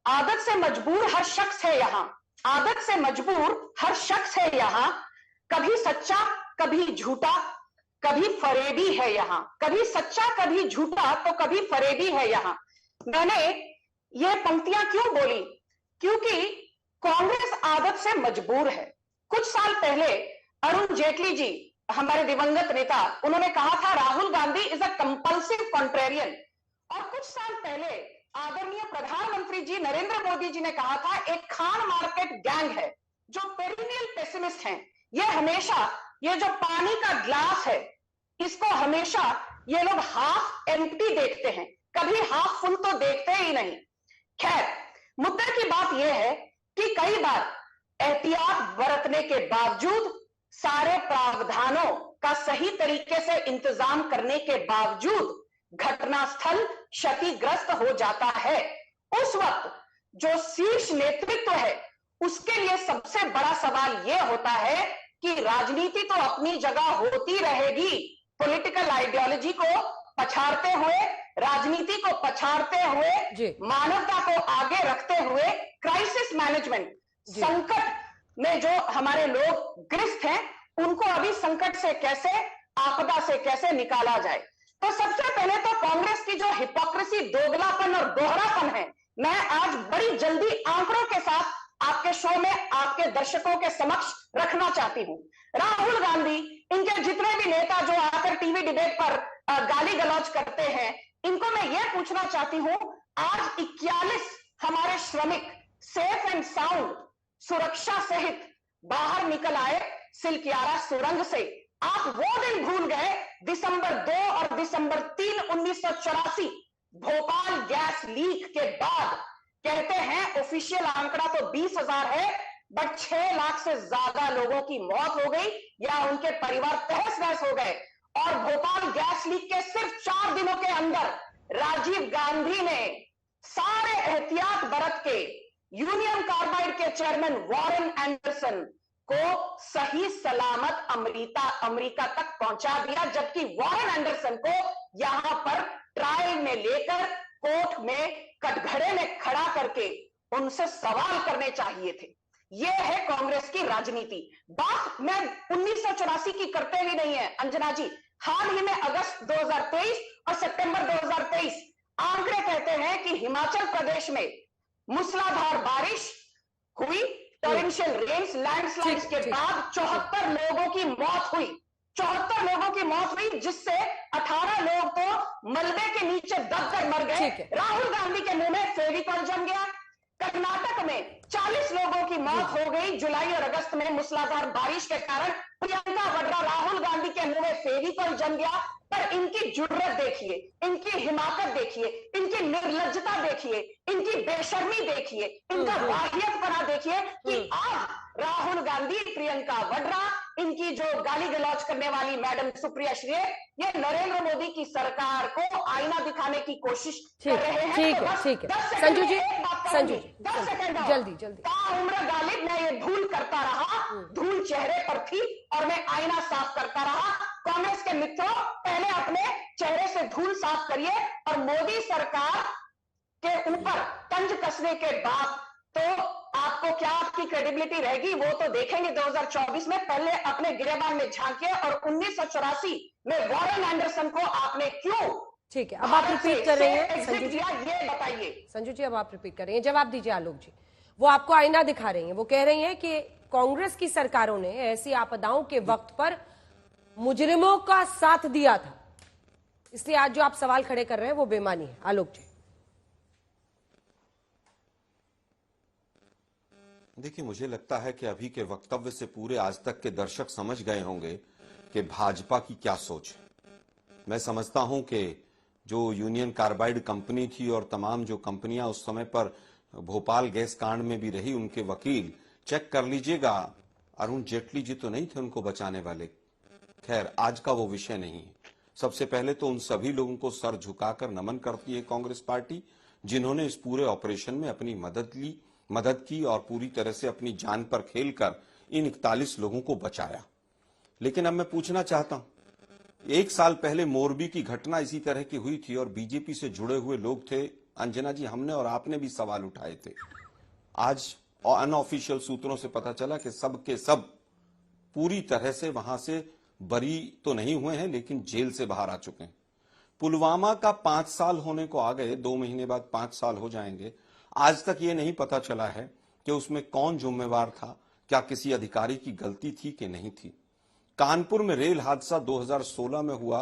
Speaker 18: आदत से मजबूर हर शख्स है यहाँ, आदत से मजबूर हर शख्स है यहाँ, कभी सच्चा कभी झूठा कभी फरेबी है यहाँ, कभी सच्चा कभी झूठा तो कभी फरेबी है यहाँ। मैंने ये पंक्तियां क्यों बोली, क्योंकि कांग्रेस आदत से मजबूर है। कुछ साल पहले अरुण जेटली जी, हमारे दिवंगत नेता, उन्होंने कहा था Rahul Gandhi is a compulsive contrarian, और कुछ साल पहले आदरणीय प्रधानमंत्री जी नरेंद्र मोदी जी ने कहा था एक खान मार्केट गैंग है जो पेरिनियल पेसिमिस्ट हैं। ये हमेशा ये जो पानी का ग्लास है इसको हमेशा ये लोग हाफ एम्प्टी देखते हैं, कभी हाफ फुल तो देखते ही नहीं। खैर, मुद्दे की बात यह है कि कई बार एहतियात बरतने के बावजूद, सारे प्रावधानों का सही तरीके से इंतजाम करने के बावजूद घटनास्थल क्षतिग्रस्त हो जाता है। उस वक्त जो शीर्ष नेतृत्व है उसके लिए सबसे बड़ा सवाल यह होता है कि राजनीति तो अपनी जगह होती रहेगी, पॉलिटिकल आइडियोलॉजी को पछाड़ते हुए, राजनीति को पछाड़ते हुए, मानवता को आगे रखते हुए क्राइसिस मैनेजमेंट, संकट में जो हमारे लोग ग्रस्त हैं उनको अभी संकट से कैसे, आपदा से कैसे निकाला जाए। तो सबसे पहले तो कांग्रेस की जो हिपोक्रेसी, दोगलापन और दोहरापन है, मैं आज बड़ी जल्दी आंकड़ों के साथ आपके शो में आपके दर्शकों के समक्ष रखना चाहती हूं। राहुल गांधी, इनके जितने भी नेता जो आकर टीवी डिबेट पर गाली गलौज करते हैं, इनको मैं ये पूछना चाहती हूं, आज 41 हमारे श्रमिक सेफ एंड साउंड सुरक्षा सहित बाहर निकल आए सिलकियारा सुरंग से। आप वो दिन भूल गए दिसंबर 2 और दिसंबर 3, 1984 भोपाल गैस लीक के बाद। कहते हैं ऑफिशियल आंकड़ा तो 20,000 है, बट 6 लाख से ज्यादा लोगों की मौत हो गई या उनके परिवार तहस नहस हो गए। और भोपाल गैस लीक के सिर्फ 4 दिनों के अंदर राजीव गांधी ने सारे एहतियात बरत के यूनियन कार्बाइड के चेयरमैन वॉरेन एंडरसन को सही सलामत अमेरिका तक पहुंचा दिया, जबकि वॉरेन एंडरसन को यहां पर ट्रायल में लेकर कोर्ट में कटघरे में खड़ा करके उनसे सवाल करने चाहिए थे। यह है कांग्रेस की राजनीति। बात मैं 1984 की करते ही नहीं है अंजना जी, हाल ही में अगस्त 2023 और सितंबर 2023 आंकड़े कहते हैं कि हिमाचल प्रदेश में मूसलाधार बारिश हुई, टॉरेंशियल रेन्स, लैंडस्लाइड्स के बाद 74 लोगों की मौत हुई। 74 लोगों की मौत हुई, जिससे 18 लोग तो मलबे के नीचे दबकर मर गए। राहुल गांधी के मुंह में फेविकॉल जम गया। कर्नाटक में 40 लोगों की मौत हो गई जुलाई और अगस्त में मूसलाधार बारिश के कारण। प्रियंका वाड्रा, राहुल गांधी के मुंह में फेविकॉल जम गया। पर इनकी जुर्रत देखिए, इनकी हिमाकत देखिए, इनकी निर्लज्जता देखिए, इनकी बेशर्मी देखिए, इनका वाहियतपना देखिए कि आज राहुल गांधी, प्रियंका वाड्रा, इनकी जो गाली गलौज करने वाली मैडम सुप्रिया श्रीय, ये नरेंद्र मोदी की सरकार को आईना दिखाने की कोशिश कर रहे हैं।
Speaker 1: ठीक है संजू जी,
Speaker 18: 10 सेकंड
Speaker 1: जल्दी
Speaker 18: ताउम्र गालिब मैं ये धूल करता रहा, धूल चेहरे पर थी और मैं आईना साफ करता रहा। कांग्रेस के मित्रों, पहले अपने चेहरे से धूल साफ करिए और मोदी सरकार के ऊपर तंज कसने के बाद तो आपको क्या आपकी क्रेडिबिलिटी रहेगी वो तो देखेंगे 2024 में। पहले अपने गिरेबान में झांकिए और 1984 में वॉरेन एंडरसन को आपने क्यों,
Speaker 1: ठीक है, अब आप रिपीट कर रहे हैं संजू जी,
Speaker 18: ये बताइए।
Speaker 1: संजू जी अब आप रिपीट कर रहे हैं, जवाब दीजिए आलोक जी। वो आपको आईना दिखा रही हैं, वो कह रही हैं कि कांग्रेस की सरकारों ने ऐसी आपदाओं के वक्त पर मुजरिमों का साथ दिया था, इसलिए आज जो आप सवाल खड़े कर रहे हैं वो बेमानी है। आलोक जी
Speaker 19: देखिए, मुझे लगता है कि अभी के वक्तव्य से पूरे आज तक के दर्शक समझ गए होंगे कि भाजपा की क्या सोच है। मैं समझता हूं कि जो यूनियन कार्बाइड कंपनी थी और तमाम जो कंपनियां उस समय पर भोपाल गैस कांड में भी रही, उनके वकील चेक कर लीजिएगा, अरुण जेटली जी तो नहीं थे उनको बचाने वाले। खैर, आज का वो विषय नहीं है। सबसे पहले तो उन सभी लोगों को सर झुकाकर नमन करती है कांग्रेस पार्टी, जिन्होंने इस पूरे ऑपरेशन में अपनी मदद की और पूरी तरह से अपनी जान पर खेलकर इन 41 लोगों को बचाया। लेकिन अब मैं पूछना चाहता हूं, 1 साल पहले मोरबी की घटना इसी तरह की हुई थी और बीजेपी से जुड़े हुए लोग थे। अंजना जी, हमने और आपने भी सवाल उठाए थे। आज अनऑफिशियल सूत्रों से पता चला कि सब के सब पूरी तरह से वहां से बरी तो नहीं हुए हैं, लेकिन जेल से बाहर आ चुके हैं। पुलवामा का 5 साल होने को आ गए, 2 महीने बाद 5 साल हो जाएंगे। आज तक ये नहीं पता चला है कि उसमें कौन जिम्मेवार था, क्या किसी अधिकारी की गलती थी कि नहीं थी। कानपुर में रेल हादसा 2016 में हुआ,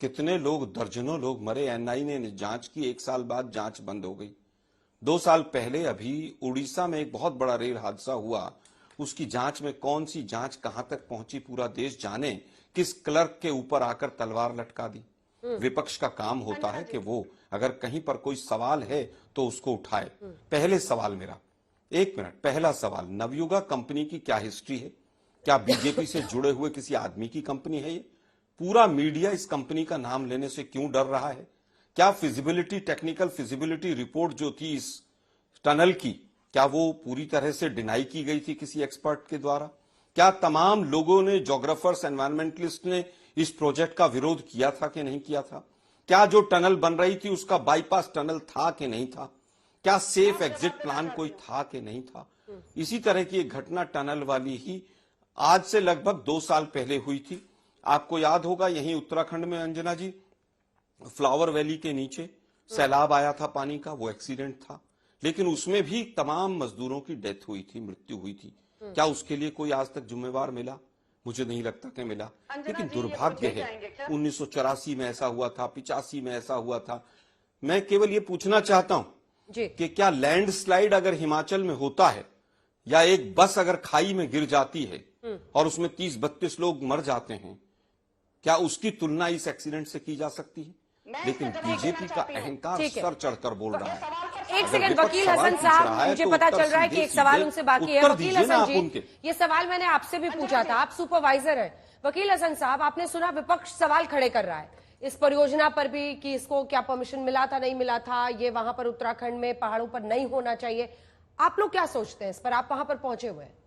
Speaker 19: कितने लोग, दर्जनों लोग मरे। एनआई ने जांच की, 1 साल बाद जांच बंद हो गई। 2 साल पहले अभी उड़ीसा में एक बहुत बड़ा रेल हादसा हुआ, उसकी जांच में कौन सी जांच कहां तक पहुंची पूरा देश जाने, किस क्लर्क के ऊपर आकर तलवार लटका दी। विपक्ष का काम होता है कि वो अगर कहीं पर कोई सवाल है तो उसको उठाए। पहले सवाल मेरा, 1 मिनट, पहला सवाल, नवयुगा कंपनी की क्या हिस्ट्री है? क्या बीजेपी से जुड़े हुए किसी आदमी की कंपनी है ये? पूरा मीडिया इस कंपनी का नाम लेने से क्यों डर रहा है? क्या फिजिबिलिटी, टेक्निकल फिजिबिलिटी रिपोर्ट जो थी इस टनल की, क्या वो पूरी तरह से डिनाई की गई थी किसी एक्सपर्ट के द्वारा? क्या तमाम लोगों ने, जोग्राफर्स, एनवायरमेंटलिस्ट ने इस प्रोजेक्ट का विरोध किया था कि नहीं किया था? क्या जो टनल बन रही थी उसका बाईपास टनल था कि नहीं था? क्या सेफ एग्जिट प्लान कोई था कि नहीं था? इसी तरह की एक घटना टनल वाली ही आज से लगभग 2 साल पहले हुई थी। आपको याद होगा, यहीं उत्तराखंड में अंजना जी, फ्लावर वैली के नीचे सैलाब आया था पानी का, वो एक्सीडेंट था, लेकिन उसमें भी तमाम मजदूरों की डेथ हुई थी, मृत्यु हुई थी। क्या उसके लिए कोई आज तक जिम्मेवार मिला? मुझे नहीं लगता कि मिला। लेकिन दुर्भाग्य है, 1984 में ऐसा हुआ था, 85 में ऐसा हुआ था। मैं केवल ये पूछना चाहता हूं कि क्या लैंडस्लाइड अगर हिमाचल में होता है या एक बस अगर खाई में गिर जाती है और उसमें 30-32 लोग मर जाते हैं, क्या उसकी तुलना इस एक्सीडेंट से की जा सकती है? लेकिन बीजेपी का अहंकार सर चढ़कर बोल रहा है।
Speaker 1: एक सेकंड, वकील हसन साहब, मुझे पता चल रहा है कि एक सवाल उनसे बाकी है। वकील हसन जी, ये सवाल मैंने आपसे भी पूछा था, आप सुपरवाइजर हैं। वकील हसन साहब, आपने सुना विपक्ष सवाल खड़े कर रहा है इस परियोजना पर भी कि इसको क्या परमिशन मिला था, नहीं मिला था, ये वहां पर उत्तराखंड में पहाड़ों पर नहीं होना चाहिए। आप लोग क्या सोचते हैं इस पर? आप वहां पर पहुंचे हुए हैं।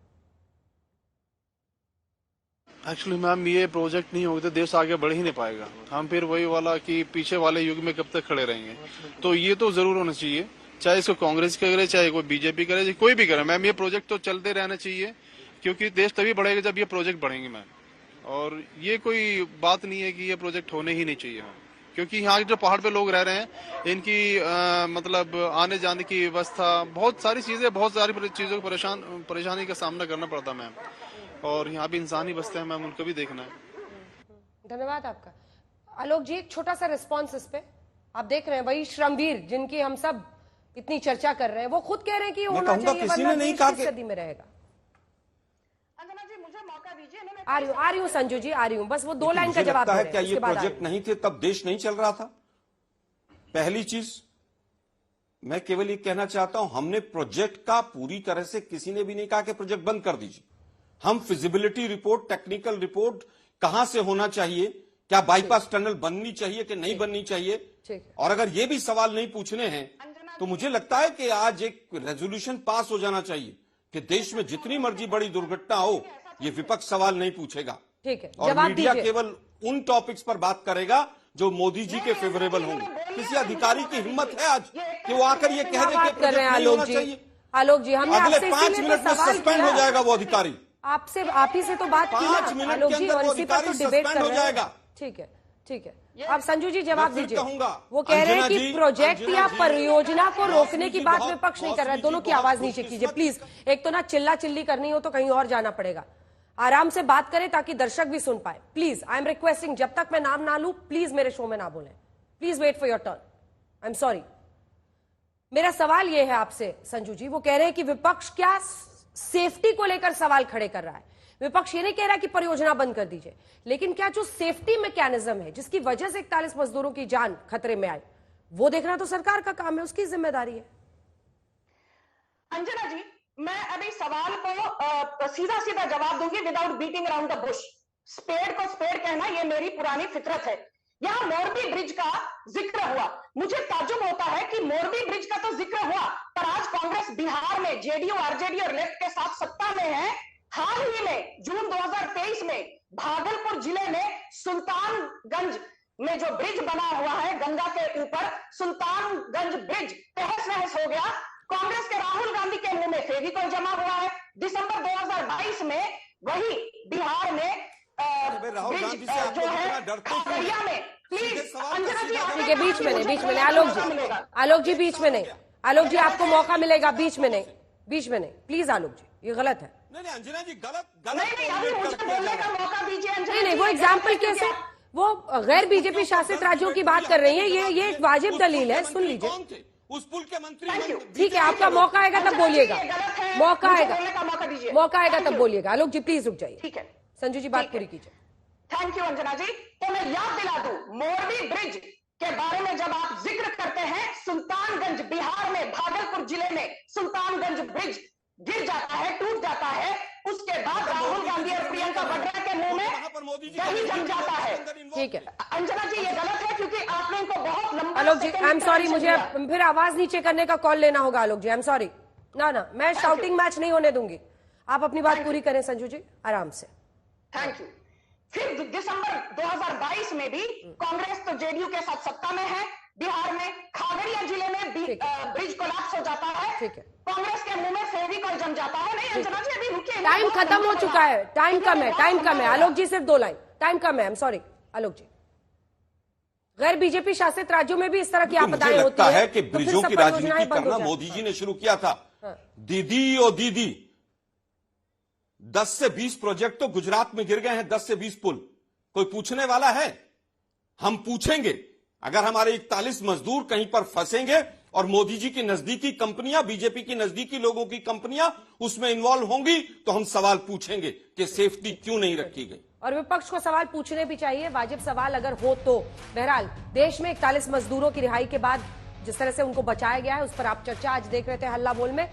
Speaker 17: एक्चुअली मैम, ये प्रोजेक्ट नहीं होगा तो देश आगे बढ़ ही नहीं पाएगा। हम फिर वही वाला कि पीछे वाले युग में कब तक खड़े रहेंगे। तो ये तो जरूर होना चाहिए, चाहे इसको कांग्रेस करे, चाहे कोई बीजेपी करे, कोई भी करे मैम, ये प्रोजेक्ट तो चलते रहना चाहिए, क्योंकि देश तभी बढ़ेगा जब ये प्रोजेक्ट बढ़ेंगे मैम। और ये कोई बात नहीं है कि ये प्रोजेक्ट होने ही नहीं चाहिए मैम, क्योंकि यहाँ जो पहाड़ पे लोग रह रहे हैं, इनकी मतलब आने जाने की व्यवस्था, बहुत सारी चीजें, बहुत सारी चीजों को परेशानी का सामना करना पड़ता मैम। और यहाँ भी इंसान ही बसते हैं मैम, उनको भी देखना है।
Speaker 1: धन्यवाद आपका। आलोक जी, एक छोटा सा रिस्पॉन्स इस पे। आप देख रहे हैं वही श्रमवीर जिनकी हम सब इतनी चर्चा कर रहे हैं, वो खुद कह रहे हैं कि होना चाहिए, वरना देश किस सदी में रहेगा। आ रही हूँ संजू जी, आ रही हूँ, बस वो 2 लाइन का जवाब
Speaker 19: है। क्या ये प्रोजेक्ट नहीं थे तब देश नहीं चल रहा था? पहली चीज मैं केवल ये कहना चाहता हूं, हमने प्रोजेक्ट का पूरी तरह से, किसी ने भी नहीं कहा कि प्रोजेक्ट बंद कर दीजिए। हम फिजिबिलिटी रिपोर्ट, टेक्निकल रिपोर्ट कहां से होना चाहिए, क्या बाईपास टनल बननी चाहिए कि नहीं बननी चाहिए, और अगर ये भी सवाल नहीं पूछने हैं तो मुझे लगता है कि आज एक रेजोल्यूशन पास हो जाना चाहिए कि देश में जितनी मर्जी बड़ी दुर्घटना हो, ये विपक्ष सवाल नहीं पूछेगा।
Speaker 1: ठीक है,
Speaker 19: और मीडिया केवल उन टॉपिक्स पर बात करेगा जो मोदी जी के फेवरेबल होंगे। किसी अधिकारी की हिम्मत है आज कि वो आकर ये कह दे कि प्रोजेक्ट नहीं होना चाहिए?
Speaker 1: आलोक जी, हमने
Speaker 19: अगले
Speaker 1: आपसे
Speaker 19: 5
Speaker 1: इसीलिए
Speaker 19: मिनट
Speaker 1: तो
Speaker 19: में
Speaker 1: सवाल
Speaker 19: सस्पेंड
Speaker 1: किया।
Speaker 19: हो जाएगा वो अधिकारी।
Speaker 1: आपसे आप ही से तो बात की
Speaker 19: 5
Speaker 1: ना
Speaker 19: मिनट
Speaker 1: आलोक
Speaker 19: के
Speaker 1: जी,
Speaker 19: अंदर
Speaker 1: और
Speaker 19: वो
Speaker 1: इसी पर तो
Speaker 19: अधिकारी
Speaker 1: डिबेट
Speaker 19: सस्पेंड
Speaker 1: कर
Speaker 19: हो
Speaker 1: रहे हैं।
Speaker 19: जाएगा।
Speaker 1: ठीक है, ठीक है। आप संजू जी जवाब
Speaker 19: मैं फिर
Speaker 1: दीजिए।
Speaker 19: कहूंगा,
Speaker 1: वो कह रहे हैं
Speaker 19: अंजना
Speaker 1: कि
Speaker 19: जी,
Speaker 1: प्रोजेक्ट
Speaker 19: अंजना
Speaker 1: या
Speaker 19: जी,
Speaker 1: परियोजना को रोकने की बात
Speaker 19: बहुत-
Speaker 1: विपक्ष नहीं कर रहा है।
Speaker 19: मौसमी
Speaker 1: दोनों
Speaker 19: जी
Speaker 1: की
Speaker 19: बहुत
Speaker 1: आवाज नीचे कीजिए
Speaker 19: खुशकिस्मत-
Speaker 1: प्लीज। एक तो ना चिल्ला चिल्ली करनी हो तो कहीं और जाना पड़ेगा। आराम से बात करें ताकि दर्शक भी सुन पाए। प्लीज, आई एम रिक्वेस्टिंग, जब तक मैं नाम ना लूं प्लीज मेरे शो में ना बोलें। Please wait for your turn. I am sorry. मेरा सवाल यह है आपसे संजू जी, वो कह रहे हैं कि विपक्ष क्या सेफ्टी को लेकर सवाल खड़े कर रहा है। विपक्ष ये नहीं कह रहा कि परियोजना बंद कर दीजिए, लेकिन क्या जो सेफ्टी मैकेनिज्म है जिसकी वजह से 41 मजदूरों की जान खतरे में आई, वो देखना तो सरकार का काम है, उसकी जिम्मेदारी है।
Speaker 18: अंजना जी, मैं अभी सवाल को सीधा सीधा जवाब दूंगी without beating around the bush. Spade को स्पेड कहना ये मेरी पुरानी फितरत है। यहाँ मोरबी ब्रिज का जिक्र हुआ, मुझे ताज्जुब होता है कि मोरबी ब्रिज का तो जिक्र हुआ, पर आज कांग्रेस बिहार में जेडीयू, आरजेडी और लेफ्ट के साथ सत्ता में है। हाल ही में जून 2023 में भागलपुर जिले में सुल्तानगंज में जो ब्रिज बना हुआ है गंगा के ऊपर, सुल्तानगंज ब्रिज तहस नहस हो गया। कांग्रेस के राहुल गांधी के मुंह में फेविकॉल जमा हुआ है। दिसंबर 2022 में वही बिहार में
Speaker 19: राहुल
Speaker 18: ब्रिज
Speaker 19: गांधी से आप
Speaker 18: जो
Speaker 19: लोग
Speaker 18: है
Speaker 19: इतना डरते क्यों हैं?
Speaker 18: खगड़िया में, प्लीज अंजना जी,
Speaker 1: ठीक है, बीच में नहीं, बीच में नहीं। आलोक जी, आलोक जी बीच में नहीं। आलोक जी आपको मौका मिलेगा, बीच में नहीं, बीच में नहीं प्लीज। आलोक जी ये गलत है।
Speaker 19: नहीं अंजना जी, गलत
Speaker 18: नहीं, अभी मुझे बोलने का मौका दीजिए अंजना
Speaker 1: नहीं नहीं,
Speaker 18: जी।
Speaker 1: वो एग्जाम्पल कैसे, वो गैर बीजेपी शासित राज्यों की बात कर रही है। ये एक वाजिब दलील है, सुन लीजिए।
Speaker 19: उस पुल के मंत्री
Speaker 1: ठीक है, आपका मौका आएगा तब बोलिएगा। मौका आएगा,
Speaker 18: बोलने का मौका दीजिए।
Speaker 1: मौका आएगा तब बोलिएगा। आलोक जी प्लीज रुक जाइए।
Speaker 18: ठीक है
Speaker 1: संजू जी बात पूरी कीजिए।
Speaker 18: थैंक यू अंजना जी। तो मैं याद दिला दूं, मोरबी ब्रिज के बारे में जब आप जिक्र करते हैं, सुल्तानगंज बिहार में, भागलपुर जिले में सुल्तानगंज ब्रिज गिर जाता है, टूट जाता है, उसके बाद राहुल गांधी और प्रियंका वाड्रा के मुंह में दही जम जाता है।
Speaker 1: ठीक है
Speaker 18: अंजना जी, ये गलत है क्योंकि आपने इनको बहुत लंबा
Speaker 1: आलोक जी, आई एम सॉरी, मुझे फिर आवाज नीचे करने का कॉल लेना होगा। आलोक जी आई एम सॉरी, ना मैं शाउटिंग मैच नहीं होने दूंगी। आप अपनी बात पूरी करें संजू जी, आराम से।
Speaker 18: Thank you. फिर दिसंबर 2022 में भी कांग्रेस तो जेडीयू के साथ सत्ता में है बिहार में, खगड़िया जिले में ब्रिज कोलैप्स हो जाता है।
Speaker 1: ठीक है,
Speaker 18: कांग्रेस के मुंह में फेविकॉल जम जाता है। नहीं अंजना जी, अभी रुकिए,
Speaker 1: टाइम खत्म हो चुका है, टाइम कम है, टाइम कम है। आलोक जी सिर्फ 2 लाइन, टाइम कम है। आई एम सॉरी आलोक जी। गैर बीजेपी शासित राज्यों में भी इस तरह की आपदाएं होती
Speaker 19: लगता है कि
Speaker 1: तो
Speaker 19: ब्रिजों
Speaker 1: फिर
Speaker 19: की
Speaker 1: सब
Speaker 19: राजनीति
Speaker 1: परियोजनाएं बंद हो
Speaker 19: करना
Speaker 1: जाती।
Speaker 19: मोदी जी ने शुरू किया था।
Speaker 1: हाँ।
Speaker 19: दीदी ओ दीदी, 10 से 20 प्रोजेक्ट तो गुजरात में गिर गए हैं, 10 से 20 पुल। कोई पूछने वाला है? हम पूछेंगे। अगर हमारे 41 मजदूर कहीं पर फंसेंगे और मोदी जी की नजदीकी कंपनियां, बीजेपी की नजदीकी लोगों की कंपनियां उसमें इन्वॉल्व होंगी, तो हम सवाल पूछेंगे कि सेफ्टी क्यों नहीं रखी गई।
Speaker 1: और विपक्ष को सवाल पूछने भी चाहिए, वाजिब सवाल अगर हो तो। बहरहाल देश में 41 मजदूरों की रिहाई के बाद जिस तरह से उनको बचाया गया है उस पर आप चर्चा आज देख रहे थे हल्ला बोल में।